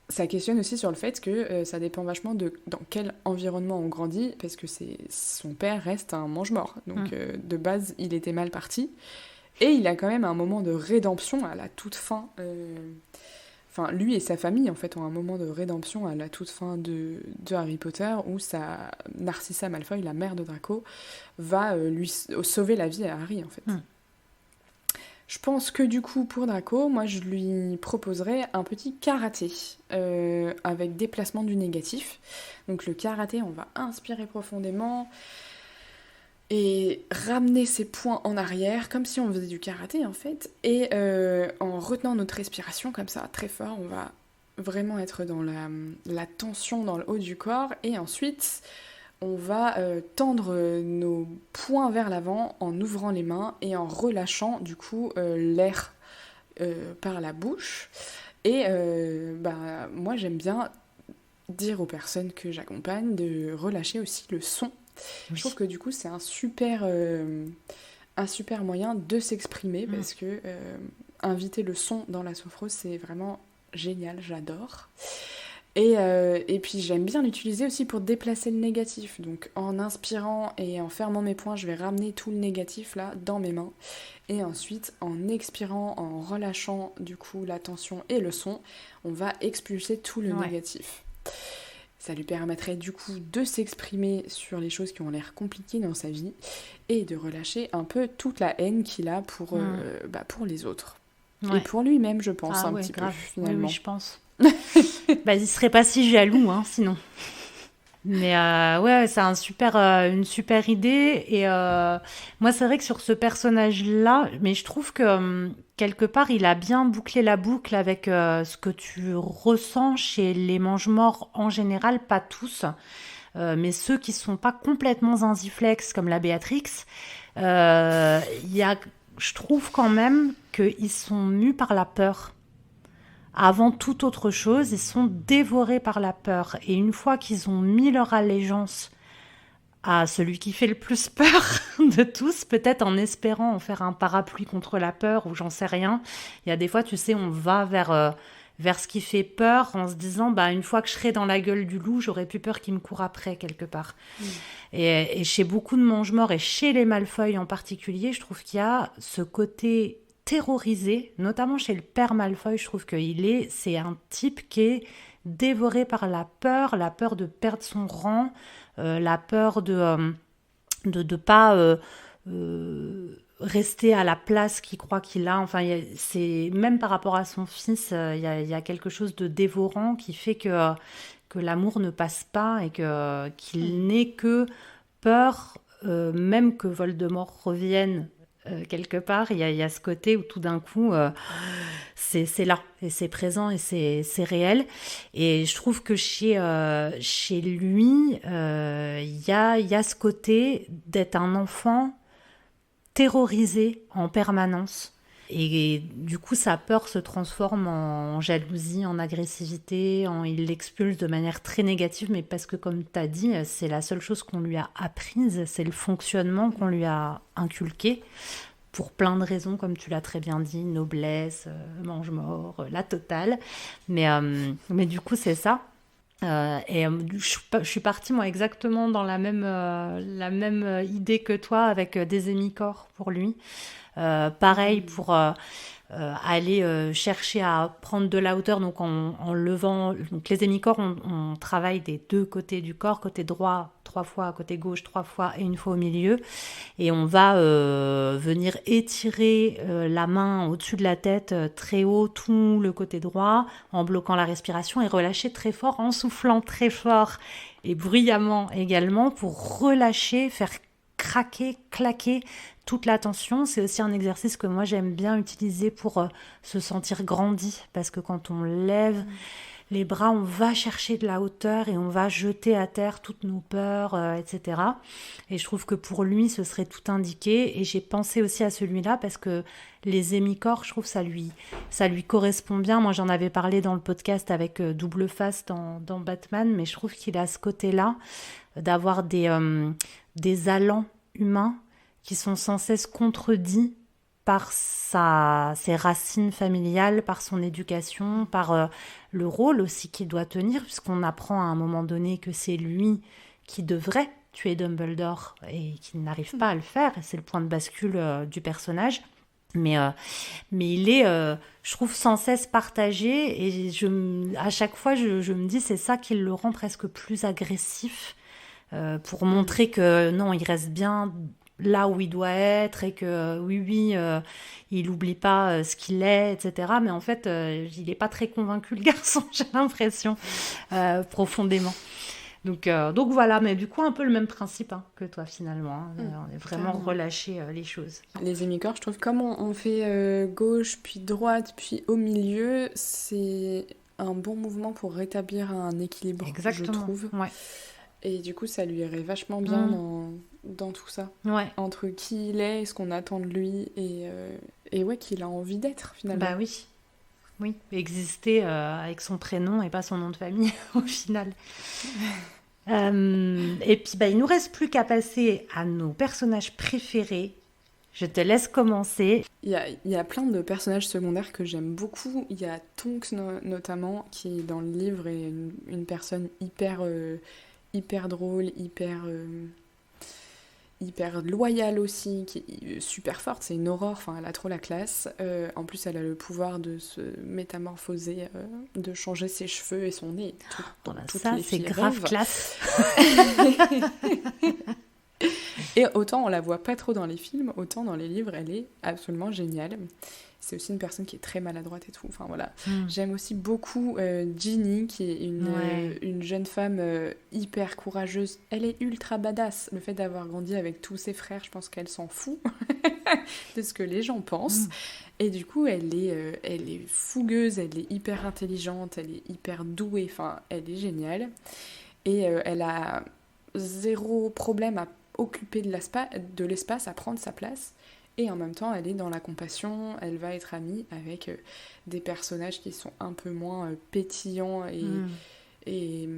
Ça questionne aussi sur le fait que ça dépend vachement de dans quel environnement on grandit, parce que son père reste un mange-mort. Donc de base, il était mal parti. Et il a quand même un moment de rédemption à la toute fin. Enfin, lui et sa famille, en fait, ont un moment de rédemption à la toute fin de Harry Potter, où Narcissa Malfoy, la mère de Draco, va lui sauver la vie à Harry, en fait. Je pense que du coup, pour Draco, moi je lui proposerais un petit karaté avec déplacement du négatif. Donc le karaté, on va inspirer profondément et ramener ses poings en arrière, comme si on faisait du karaté en fait. Et en retenant notre respiration comme ça, très fort, on va vraiment être dans la tension dans le haut du corps. Et ensuite, on va tendre nos poings vers l'avant en ouvrant les mains et en relâchant du coup l'air par la bouche. Et moi j'aime bien dire aux personnes que j'accompagne de relâcher aussi le son. Je trouve que du coup c'est un super moyen de s'exprimer parce que inviter le son dans la sophrose c'est vraiment génial, j'adore. Et puis j'aime bien l'utiliser aussi pour déplacer le négatif. Donc en inspirant et en fermant mes poings, je vais ramener tout le négatif là dans mes mains. Et ensuite en expirant, en relâchant du coup la tension et le son, on va expulser tout le négatif. Ça lui permettrait du coup de s'exprimer sur les choses qui ont l'air compliquées dans sa vie et de relâcher un peu toute la haine qu'il a pour les autres. Et pour lui-même, je pense, petit grave. peu finalement. Oui, je pense. Il serait pas si jaloux, sinon. Mais c'est une super idée. Et moi, c'est vrai que sur ce personnage-là, mais je trouve que quelque part, il a bien bouclé la boucle avec ce que tu ressens chez les mange-morts en général, pas tous, mais ceux qui sont pas complètement zinziflex comme la Béatrix. Je trouve quand même qu'ils sont mus par la peur. Avant toute autre chose, ils sont dévorés par la peur. Et une fois qu'ils ont mis leur allégeance à celui qui fait le plus peur de tous, peut-être en espérant en faire un parapluie contre la peur, ou j'en sais rien. Il y a des fois, tu sais, on va vers ce qui fait peur en se disant, une fois que je serai dans la gueule du loup, j'aurais plus peur qu'il me court après quelque part. Et chez beaucoup de mange-morts, et chez les Malfoy en particulier, je trouve qu'il y a ce côté terrorisé, notamment chez le père Malfoy, je trouve c'est un type qui est dévoré par la peur de perdre son rang, la peur de pas rester à la place qu'il croit qu'il a. Enfin, c'est même par rapport à son fils, il y a quelque chose de dévorant qui fait que l'amour ne passe pas et qu'il n'ait que peur, même que Voldemort revienne. Quelque part, il y a ce côté où tout d'un coup, c'est là, et c'est présent, et c'est réel. Et je trouve que chez lui, il y a ce côté d'être un enfant terrorisé en permanence. Et du coup, sa peur se transforme en jalousie, en agressivité, il l'expulse de manière très négative, mais parce que, comme tu as dit, c'est la seule chose qu'on lui a apprise, c'est le fonctionnement qu'on lui a inculqué, pour plein de raisons, comme tu l'as très bien dit, noblesse, mange-mort, la totale. Mais du coup, c'est ça. Je suis partie, moi, exactement dans la même idée que toi, avec des émicores pour lui. Pareil pour aller chercher à prendre de la hauteur, donc en levant. Donc les émicores, on travaille des deux côtés du corps, côté droit 3 fois, côté gauche 3 fois et 1 fois au milieu. Et on va venir étirer la main au-dessus de la tête très haut, tout le côté droit, en bloquant la respiration et relâcher très fort, en soufflant très fort et bruyamment également pour relâcher, faire craquer, claquer toute la tension. C'est aussi un exercice que moi j'aime bien utiliser pour se sentir grandi, parce que quand on lève les bras, on va chercher de la hauteur et on va jeter à terre toutes nos peurs, etc. Et je trouve que pour lui, ce serait tout indiqué. Et j'ai pensé aussi à celui-là parce que les émicores, je trouve ça lui correspond bien. Moi, j'en avais parlé dans le podcast avec Double Face dans Batman, mais je trouve qu'il a ce côté-là d'avoir des allants humains qui sont sans cesse contredits par ses racines familiales, par son éducation, par le rôle aussi qu'il doit tenir, puisqu'on apprend à un moment donné que c'est lui qui devrait tuer Dumbledore et qu'il n'arrive pas à le faire. C'est le point de bascule du personnage. Mais il est, je trouve, sans cesse partagé. Et à chaque fois, je me dis, c'est ça qui le rend presque plus agressif, pour montrer que non, il reste bien là où il doit être et que oui, il n'oublie pas ce qu'il est, etc. Mais en fait, il n'est pas très convaincu, le garçon, j'ai l'impression, profondément. Donc voilà, mais du coup, un peu le même principe que toi, finalement. On est vraiment relâché les choses. Les émicores, je trouve, comme on fait gauche, puis droite, puis au milieu, c'est un bon mouvement pour rétablir un équilibre, exactement, je trouve. Ouais. Et du coup, ça lui irait vachement bien dans tout ça. Ouais. Entre qui il est et ce qu'on attend de lui et ouais, qu'il a envie d'être, finalement. Bah oui. Oui, exister avec son prénom et pas son nom de famille, au final. Et puis, il nous reste plus qu'à passer à nos personnages préférés. Je te laisse commencer. Il y a plein de personnages secondaires que j'aime beaucoup. Il y a Tonks notamment, qui dans le livre est une personne hyper drôle, hyper loyale aussi, qui est super forte, c'est une aurore, enfin elle a trop la classe. En plus elle a le pouvoir de se métamorphoser, de changer ses cheveux et son nez. Ça c'est grave classe. Et autant on la voit pas trop dans les films, autant dans les livres elle est absolument géniale. C'est aussi une personne qui est très maladroite et tout. Enfin voilà. J'aime aussi beaucoup Ginny, qui est une jeune femme hyper courageuse. Elle est ultra badass. Le fait d'avoir grandi avec tous ses frères, je pense qu'elle s'en fout de ce que les gens pensent. Et du coup, elle est fougueuse, elle est hyper intelligente, elle est hyper douée. Enfin, elle est géniale. Et elle a zéro problème à occuper de l'espace, à prendre sa place. Et en même temps, elle est dans la compassion, elle va être amie avec des personnages qui sont un peu moins pétillants et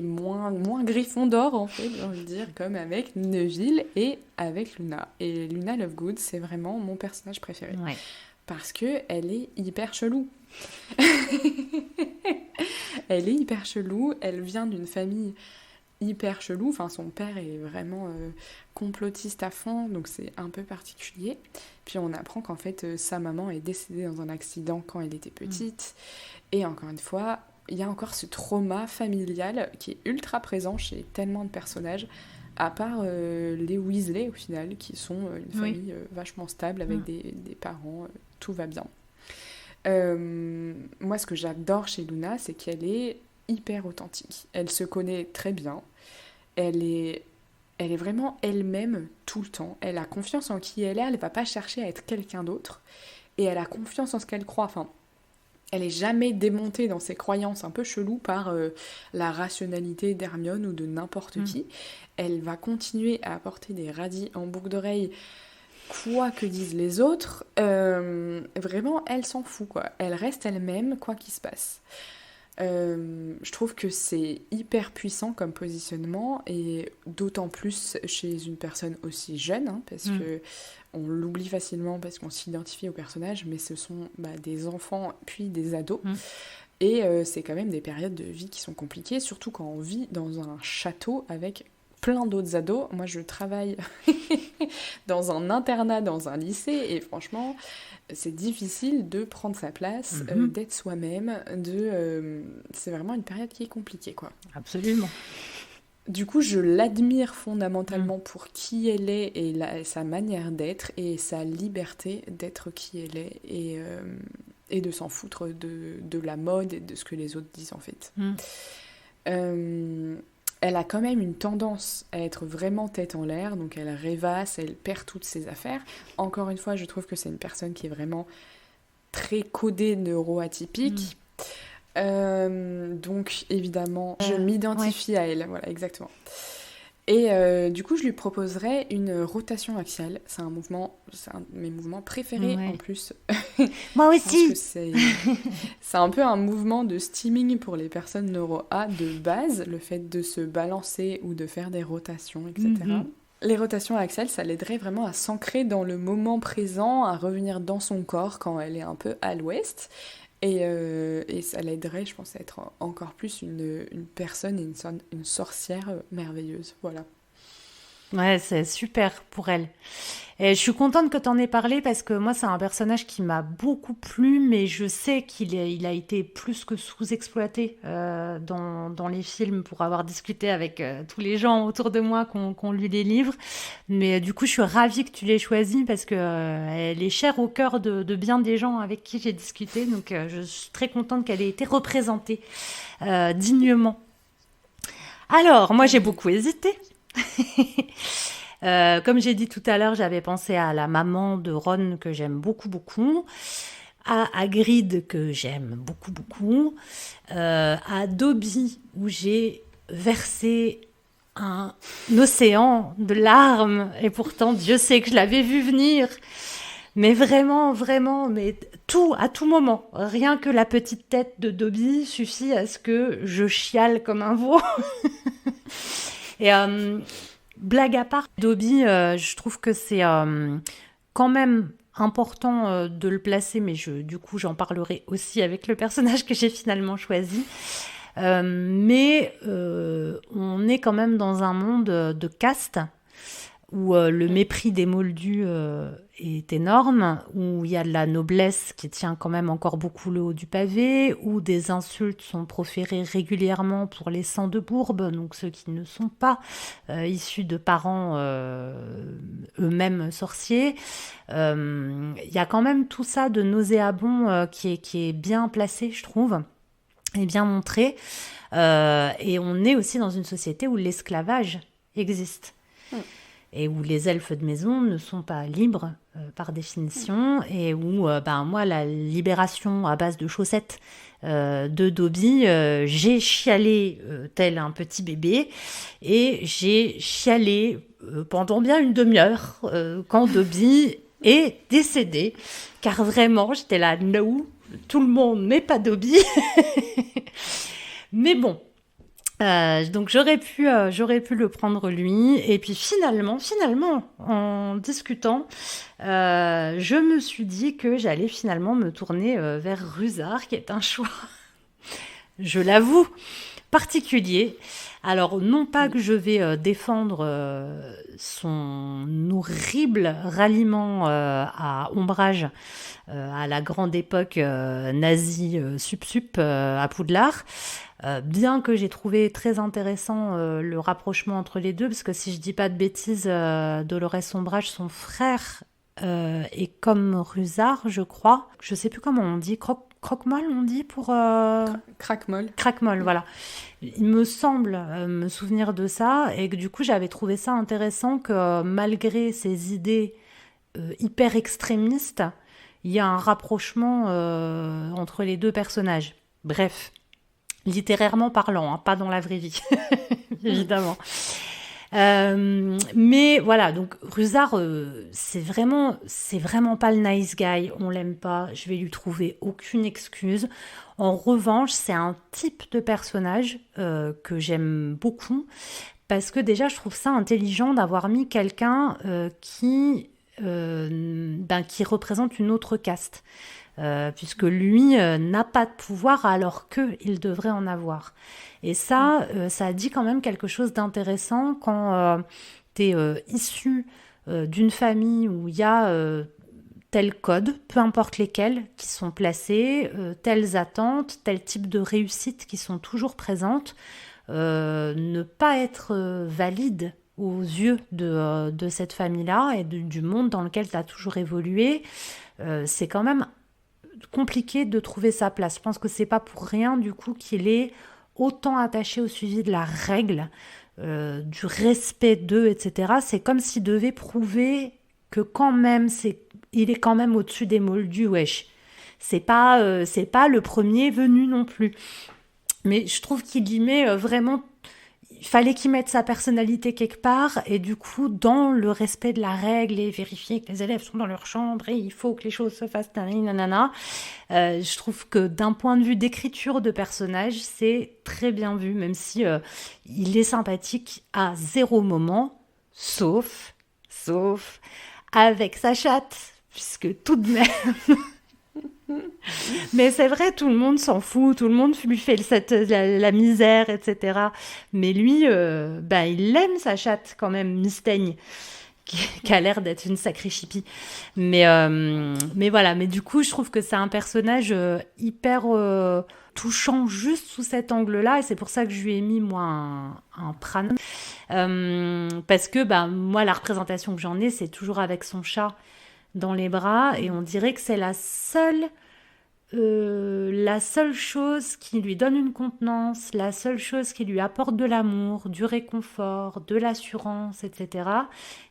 moins Gryffondor, en fait, j'ai envie de dire, comme avec Neville et avec Luna. Et Luna Lovegood, c'est vraiment mon personnage préféré. Ouais. Parce qu'elle est hyper chelou. Elle est hyper chelou, elle vient d'une famille hyper chelou, enfin son père est vraiment complotiste à fond, donc c'est un peu particulier. Puis on apprend qu'en fait sa maman est décédée dans un accident quand elle était petite, et encore une fois, il y a encore ce trauma familial qui est ultra présent chez tellement de personnages, à part les Weasley au final, qui sont une famille vachement stable avec des parents, tout va bien. Moi ce que j'adore chez Luna, c'est qu'elle est hyper authentique. Elle se connaît très bien. Elle est vraiment elle-même tout le temps. Elle a confiance en qui elle est. Elle ne va pas chercher à être quelqu'un d'autre. Et elle a confiance en ce qu'elle croit. Enfin, elle est jamais démontée dans ses croyances un peu cheloues par la rationalité d'Hermione ou de n'importe qui. Elle va continuer à apporter des radis en boucle d'oreille, quoi que disent les autres. Vraiment, elle s'en fout, quoi. Elle reste elle-même, quoi qu'il se passe. Je trouve que c'est hyper puissant comme positionnement, et d'autant plus chez une personne aussi jeune, parce que on l'oublie facilement parce qu'on s'identifie au personnage, mais ce sont des enfants puis des ados, et c'est quand même des périodes de vie qui sont compliquées, surtout quand on vit dans un château avec plein d'autres ados. Moi je travaille dans un internat, dans un lycée, et franchement c'est difficile de prendre sa place, d'être soi-même, c'est vraiment une période qui est compliquée, quoi. Absolument. Du coup, je l'admire fondamentalement pour qui elle est et sa manière d'être et sa liberté d'être qui elle est, et de s'en foutre de la mode et de ce que les autres disent, en fait. Elle a quand même une tendance à être vraiment tête en l'air, donc elle rêvasse, elle perd toutes ses affaires. Encore une fois, je trouve que c'est une personne qui est vraiment très codée neuroatypique. Donc évidemment, je Ouais. m'identifie à elle, voilà, exactement. Et du coup, je lui proposerais une rotation axiale. C'est un de mes mouvements préférés en Ouais. plus. Moi Je pense que aussi. c'est un peu un mouvement de steaming pour les personnes neuro A de base, le fait de se balancer ou de faire des rotations, etc. Mhm. Les rotations axiales, ça l'aiderait vraiment à s'ancrer dans le moment présent, à revenir dans son corps quand elle est un peu à l'ouest. Et ça l'aiderait, je pense, à être encore plus une personne et une sorcière merveilleuse. Voilà. Ouais, c'est super pour elle. Et je suis contente que tu en aies parlé parce que moi, c'est un personnage qui m'a beaucoup plu, mais je sais il a été plus que sous-exploité dans les films pour avoir discuté avec tous les gens autour de moi qui ont lu les livres. Mais du coup, je suis ravie que tu l'aies choisie parce que elle est chère au cœur de bien des gens avec qui j'ai discuté. Donc, je suis très contente qu'elle ait été représentée dignement. Alors, moi, j'ai beaucoup hésité. Comme j'ai dit tout à l'heure, j'avais pensé à la maman de Ron que j'aime beaucoup, beaucoup, à Hagrid que j'aime beaucoup, beaucoup, à Dobby où j'ai versé un océan de larmes et pourtant Dieu sait que je l'avais vu venir. Mais vraiment, vraiment, mais tout, à tout moment. Rien que la petite tête de Dobby suffit à ce que je chiale comme un veau. Et blague à part, Dobby, je trouve que c'est quand même important de le placer, mais du coup, j'en parlerai aussi avec le personnage que j'ai finalement choisi. Mais on est quand même dans un monde de caste où le mépris des moldus est énorme, où il y a de la noblesse qui tient quand même encore beaucoup le haut du pavé, où des insultes sont proférées régulièrement pour les sangs de bourbe, donc ceux qui ne sont pas issus de parents eux-mêmes sorciers. Il y a quand même tout ça de nauséabond qui est bien placé, je trouve, et bien montré. Et on est aussi dans une société où l'esclavage existe et où les elfes de maison ne sont pas libres par définition, et où moi, la libération à base de chaussettes de Dobby, j'ai chialé tel un petit bébé, et j'ai chialé pendant bien une demi-heure quand Dobby est décédé, car vraiment, j'étais là, no, tout le monde, mais pas Dobby. Mais bon, donc j'aurais pu le prendre lui, et puis finalement, en discutant, je me suis dit que j'allais finalement me tourner vers Rusard, qui est un choix, je l'avoue, particulier. Alors non pas que je vais défendre son horrible ralliement à Ombrage à la grande époque nazie sup à Poudlard. Bien que j'ai trouvé très intéressant le rapprochement entre les deux, parce que si je dis pas de bêtises, Dolores Ombrage, son frère, est comme Rusard, je crois. Je sais plus comment on dit, croque-molle on dit pour... Craque-molle. Craque-molle, voilà. Il me semble me souvenir de ça, et que du coup j'avais trouvé ça intéressant que malgré ces idées hyper extrémistes, il y a un rapprochement entre les deux personnages. Bref, littérairement parlant, hein, pas dans la vraie vie, évidemment. Mais voilà, donc Rusard, c'est vraiment pas le nice guy, on l'aime pas, je vais lui trouver aucune excuse. En revanche, c'est un type de personnage que j'aime beaucoup, parce que déjà, je trouve ça intelligent d'avoir mis quelqu'un qui représente une autre caste. Puisque lui n'a pas de pouvoir alors qu'il devrait en avoir. Et ça, ça dit quand même quelque chose d'intéressant quand tu es issu d'une famille où il y a tel code, peu importe lesquels, qui sont placés, telles attentes, tel type de réussite qui sont toujours présentes, ne pas être valide aux yeux de cette famille-là et du monde dans lequel tu as toujours évolué, c'est quand même compliqué de trouver sa place. Je pense que c'est pas pour rien du coup qu'il est autant attaché au suivi de la règle, du respect d'eux, etc. C'est comme s'il devait prouver que quand même il est quand même au-dessus des moldus, wesh. c'est pas le premier venu non plus. Mais je trouve qu'il y met vraiment... Il fallait qu'il mette sa personnalité quelque part, et du coup, dans le respect de la règle, et vérifier que les élèves sont dans leur chambre, et il faut que les choses se fassent, nanana. Je trouve que d'un point de vue d'écriture de personnage, c'est très bien vu, même si il est sympathique à 0 moment, sauf avec sa chatte, puisque tout de même... Mais c'est vrai, tout le monde s'en fout, tout le monde lui fait la misère, etc. Mais lui, il aime sa chatte quand même, Mystaigne, qui a l'air d'être une sacrée chipie. Mais voilà, mais du coup, je trouve que c'est un personnage hyper touchant juste sous cet angle-là, et c'est pour ça que je lui ai mis, moi, un prana. Parce que, moi, la représentation que j'en ai, c'est toujours avec son chat dans les bras, et on dirait que c'est la seule chose qui lui donne une contenance, la seule chose qui lui apporte de l'amour, du réconfort, de l'assurance, etc.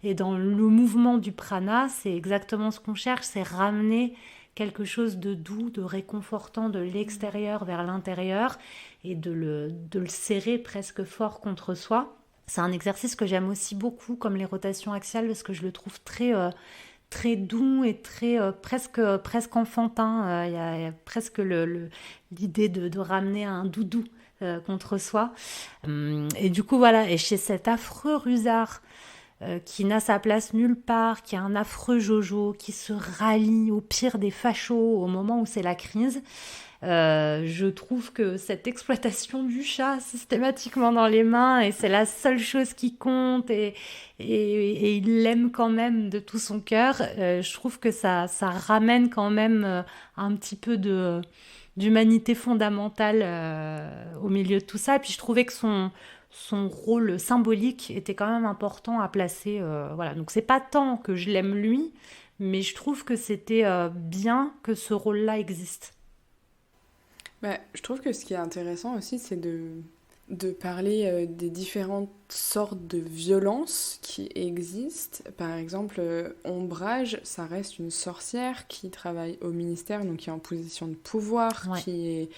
Et dans le mouvement du prana, c'est exactement ce qu'on cherche, c'est ramener quelque chose de doux, de réconfortant de l'extérieur vers l'intérieur, et de le serrer presque fort contre soi. C'est un exercice que j'aime aussi beaucoup, comme les rotations axiales, parce que je le trouve très doux et très presque enfantin. Il y a presque l'idée de ramener un doudou contre soi. Et du coup, voilà. Et chez cet affreux rusard qui n'a sa place nulle part, qui est un affreux Jojo, qui se rallie au pire des fachos au moment où c'est la crise, je trouve que cette exploitation du chat systématiquement dans les mains, et c'est la seule chose qui compte, et il l'aime quand même de tout son cœur, je trouve que ça ramène quand même un petit peu d'humanité fondamentale au milieu de tout ça. Et puis je trouvais que son rôle symbolique était quand même important à placer. Voilà. Donc c'est pas tant que je l'aime lui, mais je trouve que c'était bien que ce rôle-là existe. Je trouve que ce qui est intéressant aussi, c'est de parler des différentes sortes de violences qui existent. Par exemple, Ombrage, ça reste une sorcière qui travaille au ministère, donc qui est en position de pouvoir, Ouais. qui est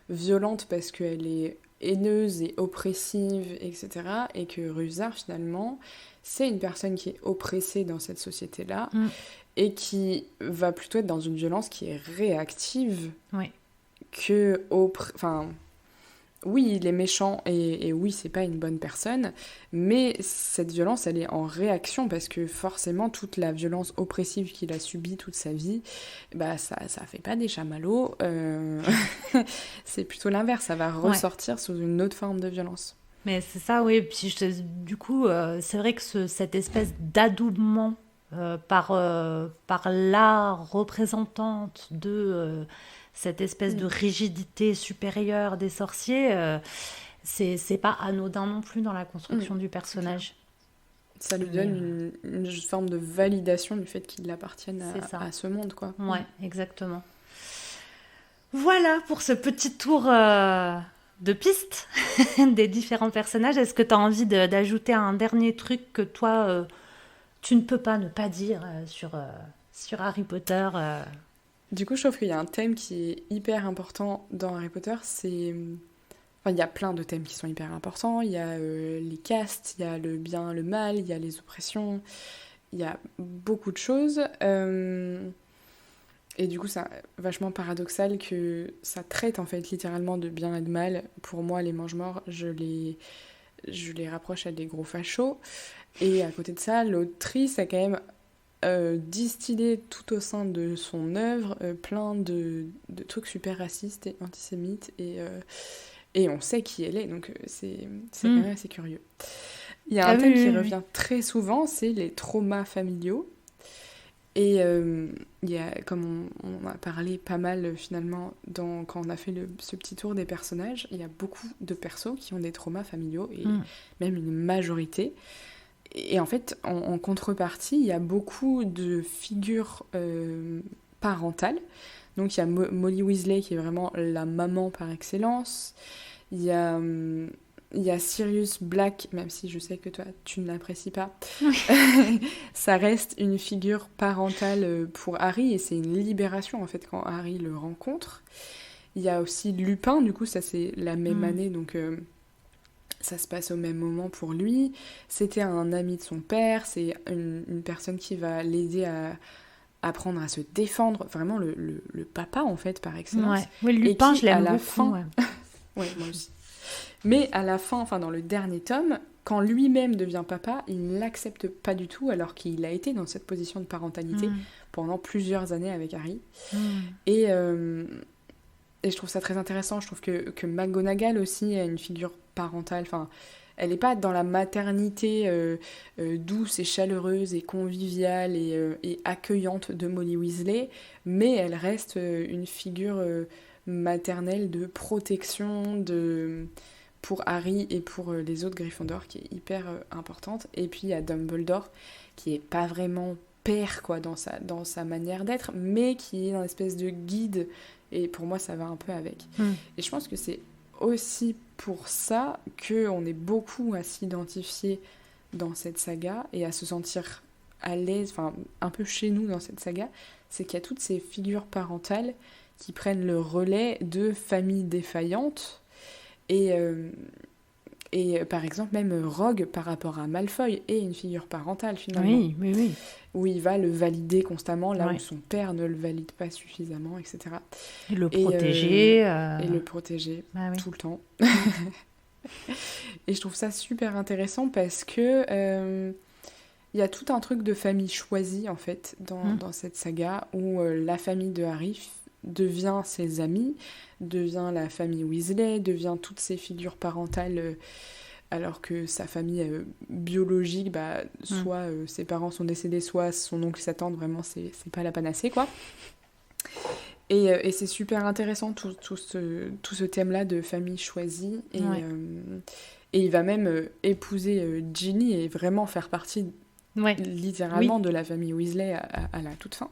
violente parce qu'elle est haineuse et oppressive, etc. Et que Rusard, finalement, c'est une personne qui est oppressée dans cette société-là, et qui va plutôt être dans une violence qui est réactive. Oui. Que oui, il est méchant, et oui, c'est pas une bonne personne, mais cette violence, elle est en réaction, parce que forcément, toute la violence oppressive qu'il a subie toute sa vie, ça fait pas des chamallows, c'est plutôt l'inverse, ça va ressortir sous une autre forme de violence. Mais c'est ça, oui. Puis du coup, c'est vrai que cette espèce d'adoubement par la représentante de cette espèce de rigidité supérieure des sorciers, c'est pas anodin non plus dans la construction du personnage. Ça lui donne une forme de validation du fait qu'il appartienne à ce monde, quoi. Ouais, exactement. Voilà pour ce petit tour de piste des différents personnages. Est-ce que tu as envie d'ajouter un dernier truc que toi, tu ne peux pas ne pas dire sur Harry Potter Du coup, je trouve qu'il y a un thème qui est hyper important dans Harry Potter, c'est... Enfin, il y a plein de thèmes qui sont hyper importants. Il y a les castes, il y a le bien, le mal, il y a les oppressions, il y a beaucoup de choses. Et du coup, c'est vachement paradoxal que ça traite en fait littéralement de bien et de mal. Pour moi, les mange-morts, je les rapproche à des gros fachos. Et à côté de ça, l'autrice a quand même distillé tout au sein de son œuvre plein de trucs super racistes et antisémites. Et on sait qui elle est, donc c'est quand même assez curieux. Il y a un thème qui revient très souvent, c'est les traumas familiaux. Et il y a, comme on a parlé pas mal finalement quand on a fait ce petit tour des personnages, il y a beaucoup de persos qui ont des traumas familiaux, et même une majorité. Et en fait, en contrepartie, il y a beaucoup de figures parentales. Donc il y a Molly Weasley qui est vraiment la maman par excellence. Il y a il y a Sirius Black, même si je sais que toi, tu ne l'apprécies pas. Oui. Ça reste une figure parentale pour Harry, et c'est une libération, en fait, quand Harry le rencontre. Il y a aussi Lupin, du coup, ça, c'est la même année, donc ça se passe au même moment pour lui. C'était un ami de son père, c'est une personne qui va l'aider à apprendre à se défendre, vraiment le papa, en fait, par excellence. Ouais. Oui, Lupin, je l'aime beaucoup. Ouais. Ouais, moi aussi. Mais à la fin, enfin dans le dernier tome, quand lui-même devient papa, il ne l'accepte pas du tout, alors qu'il a été dans cette position de parentalité pendant plusieurs années avec Harry. Et, et je trouve ça très intéressant. Je trouve que McGonagall aussi a une figure parentale. Enfin, elle n'est pas dans la maternité douce et chaleureuse et conviviale et accueillante de Molly Weasley, mais elle reste une figure maternelle de protection pour Harry et pour les autres Gryffondor, qui est hyper importante. Et puis il y a Dumbledore, qui est pas vraiment père quoi, dans sa manière d'être, mais qui est une espèce de guide, et pour moi ça va un peu avec. Et je pense que c'est aussi pour ça qu'on est beaucoup à s'identifier dans cette saga et à se sentir à l'aise, enfin un peu chez nous dans cette saga, c'est qu'il y a toutes ces figures parentales qui prennent le relais de familles défaillantes. Et par exemple, même Rogue, par rapport à Malfoy, est une figure parentale, finalement. Oui. Où il va le valider constamment, là où son père ne le valide pas suffisamment, etc. Et le protéger. Et le protéger tout le temps. Et je trouve ça super intéressant parce que y a tout un truc de famille choisie, en fait, dans cette saga, où la famille de Harry devient ses amis, devient la famille Weasley, devient toutes ces figures parentales, alors que sa famille biologique, soit ses parents sont décédés, soit son oncle et sa tante, vraiment c'est pas la panacée, quoi. Et c'est super intéressant tout ce thème-là de famille choisie, et il va même épouser Ginny et vraiment faire partie littéralement de la famille Weasley à la toute fin.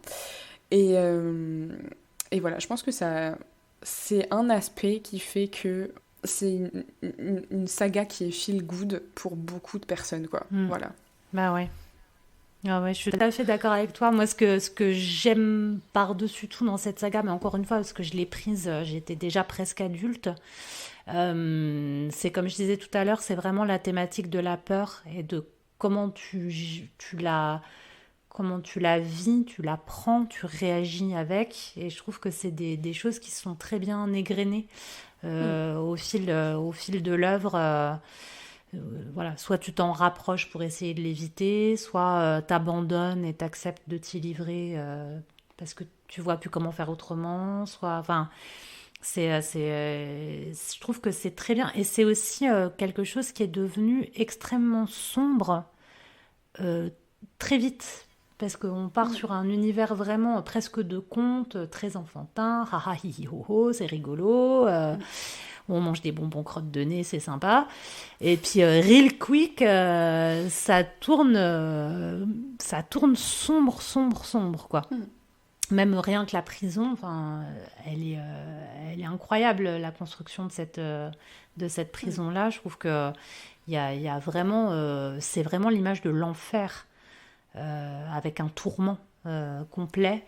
Et voilà, je pense que c'est un aspect qui fait que c'est une saga qui est feel good pour beaucoup de personnes, quoi. Voilà. Bah ouais. Ah ouais, je suis tout à fait d'accord avec toi. Moi, ce que j'aime par-dessus tout dans cette saga, mais encore une fois, parce que je l'ai prise, j'étais déjà presque adulte, c'est comme je disais tout à l'heure, c'est vraiment la thématique de la peur et de comment tu la vis, tu la prends, tu réagis avec. Et je trouve que c'est des choses qui sont très bien égrenées au fil de l'œuvre. Voilà, soit tu t'en rapproches pour essayer de l'éviter, soit t'abandonnes et t'acceptes de t'y livrer parce que tu vois plus comment faire autrement, enfin, je trouve que c'est très bien. Et c'est aussi quelque chose qui est devenu extrêmement sombre très vite. Parce qu'on part sur un univers vraiment presque de conte, très enfantin, haha hi hi ho ho, c'est rigolo, on mange des bonbons crottes de nez, c'est sympa. Et puis real quick, ça tourne sombre, quoi. Même rien que la prison, enfin, elle est incroyable, la construction de cette prison-là. Je trouve que il y a vraiment, c'est vraiment l'image de l'enfer. Avec un tourment complet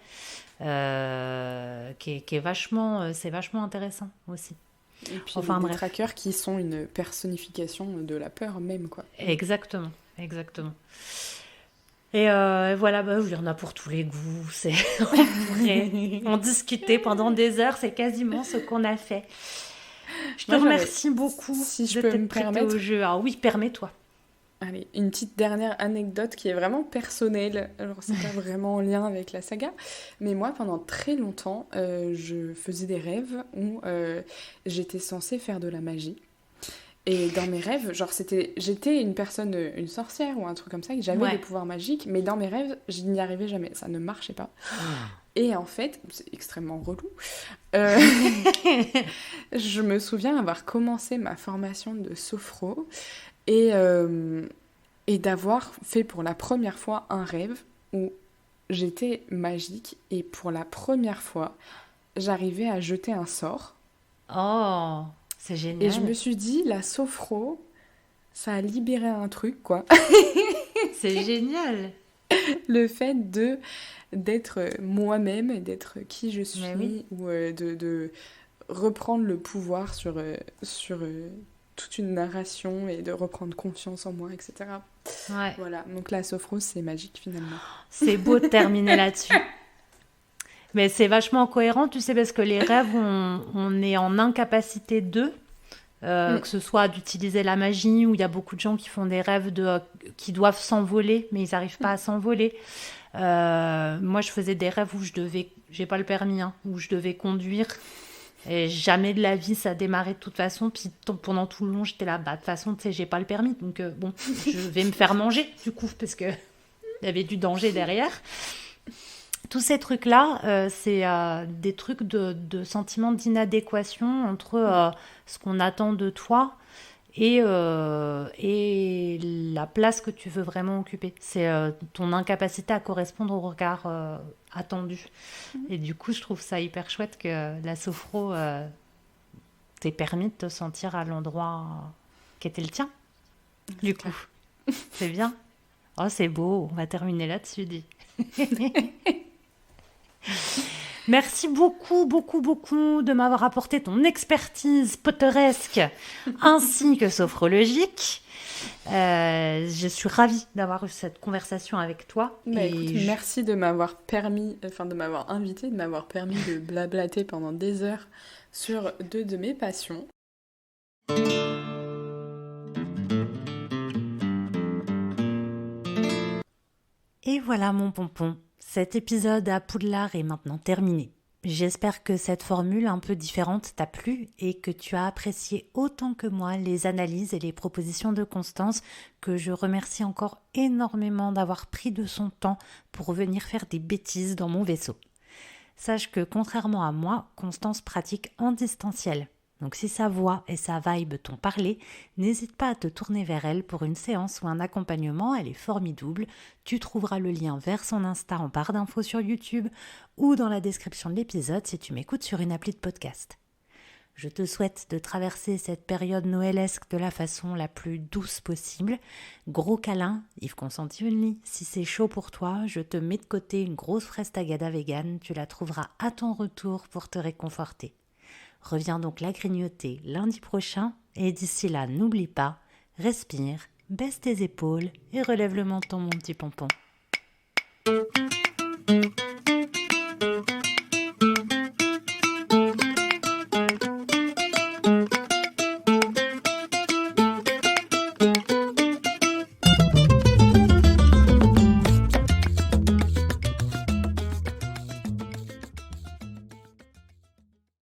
qui est vachement, c'est vachement intéressant aussi. Et puis des trackers qui sont une personnification de la peur même, quoi. Exactement. Et voilà, il y en a pour tous les goûts. On pourrait en discuter pendant des heures, c'est quasiment ce qu'on a fait. Je te remercie beaucoup de t'être prêtée au jeu. Alors oui, permets-toi. Allez, une petite dernière anecdote qui est vraiment personnelle. Alors, c'est pas vraiment en lien avec la saga, mais moi, pendant très longtemps, je faisais des rêves où j'étais censée faire de la magie. Et dans mes rêves, genre, j'étais une personne, une sorcière ou un truc comme ça, que j'avais des pouvoirs magiques, mais dans mes rêves, je n'y arrivais jamais. Ça ne marchait pas. Et en fait, c'est extrêmement relou. Je me souviens avoir commencé ma formation de sophro. Et d'avoir fait pour la première fois un rêve où j'étais magique et pour la première fois, j'arrivais à jeter un sort. Oh. C'est génial. Et je me suis dit, la sophro, ça a libéré un truc, quoi. C'est génial. Le fait d'être moi-même, d'être qui je suis, Mais oui. ou de reprendre le pouvoir sur toute une narration et de reprendre confiance en moi, etc. Ouais. Voilà, donc la sophro, c'est magique finalement. C'est beau de terminer là-dessus. Mais c'est vachement cohérent, tu sais, parce que les rêves, on est en incapacité d'eux. Que ce soit d'utiliser la magie, où il y a beaucoup de gens qui font des rêves qui doivent s'envoler, mais ils n'arrivent pas à s'envoler. Moi, je faisais des rêves où j'ai pas le permis, hein, où je devais conduire. Et jamais de la vie, ça démarrait de toute façon. Puis pendant tout le long, j'étais là, de toute façon, tu sais, j'ai pas le permis. Donc bon, je vais me faire manger, du coup, parce qu'il y avait du danger derrière. Tous ces trucs-là, c'est des trucs de sentiments d'inadéquation entre ce qu'on attend de toi et la place que tu veux vraiment occuper. C'est ton incapacité à correspondre au regard attendu. Et du coup, je trouve ça hyper chouette que la sophro t'ait permis de te sentir à l'endroit qui était le tien. Du coup, c'est bien. Oh, c'est beau. On va terminer là-dessus, dis. Merci beaucoup, beaucoup, beaucoup de m'avoir apporté ton expertise potteresque ainsi que sophrologique. Je suis ravie d'avoir eu cette conversation avec toi. Écoute, merci de m'avoir invité, de m'avoir permis de blablater pendant des heures sur deux de mes passions. Et voilà mon pompon. Cet épisode à Poudlard est maintenant terminé. J'espère que cette formule un peu différente t'a plu et que tu as apprécié autant que moi les analyses et les propositions de Constance, que je remercie encore énormément d'avoir pris de son temps pour venir faire des bêtises dans mon vaisseau. Sache que contrairement à moi, Constance pratique en distanciel. Donc si sa voix et sa vibe t'ont parlé, n'hésite pas à te tourner vers elle pour une séance ou un accompagnement, elle est formidable. Tu trouveras le lien vers son Insta en barre d'infos sur YouTube ou dans la description de l'épisode si tu m'écoutes sur une appli de podcast. Je te souhaite de traverser cette période noëlesque de la façon la plus douce possible. Gros câlin, Yves Consantivelli. Si c'est chaud pour toi, je te mets de côté une grosse fraise tagada vegan, tu la trouveras à ton retour pour te réconforter. Reviens donc la grignoter lundi prochain et d'ici là, n'oublie pas, respire, baisse tes épaules et relève le menton mon petit pompon.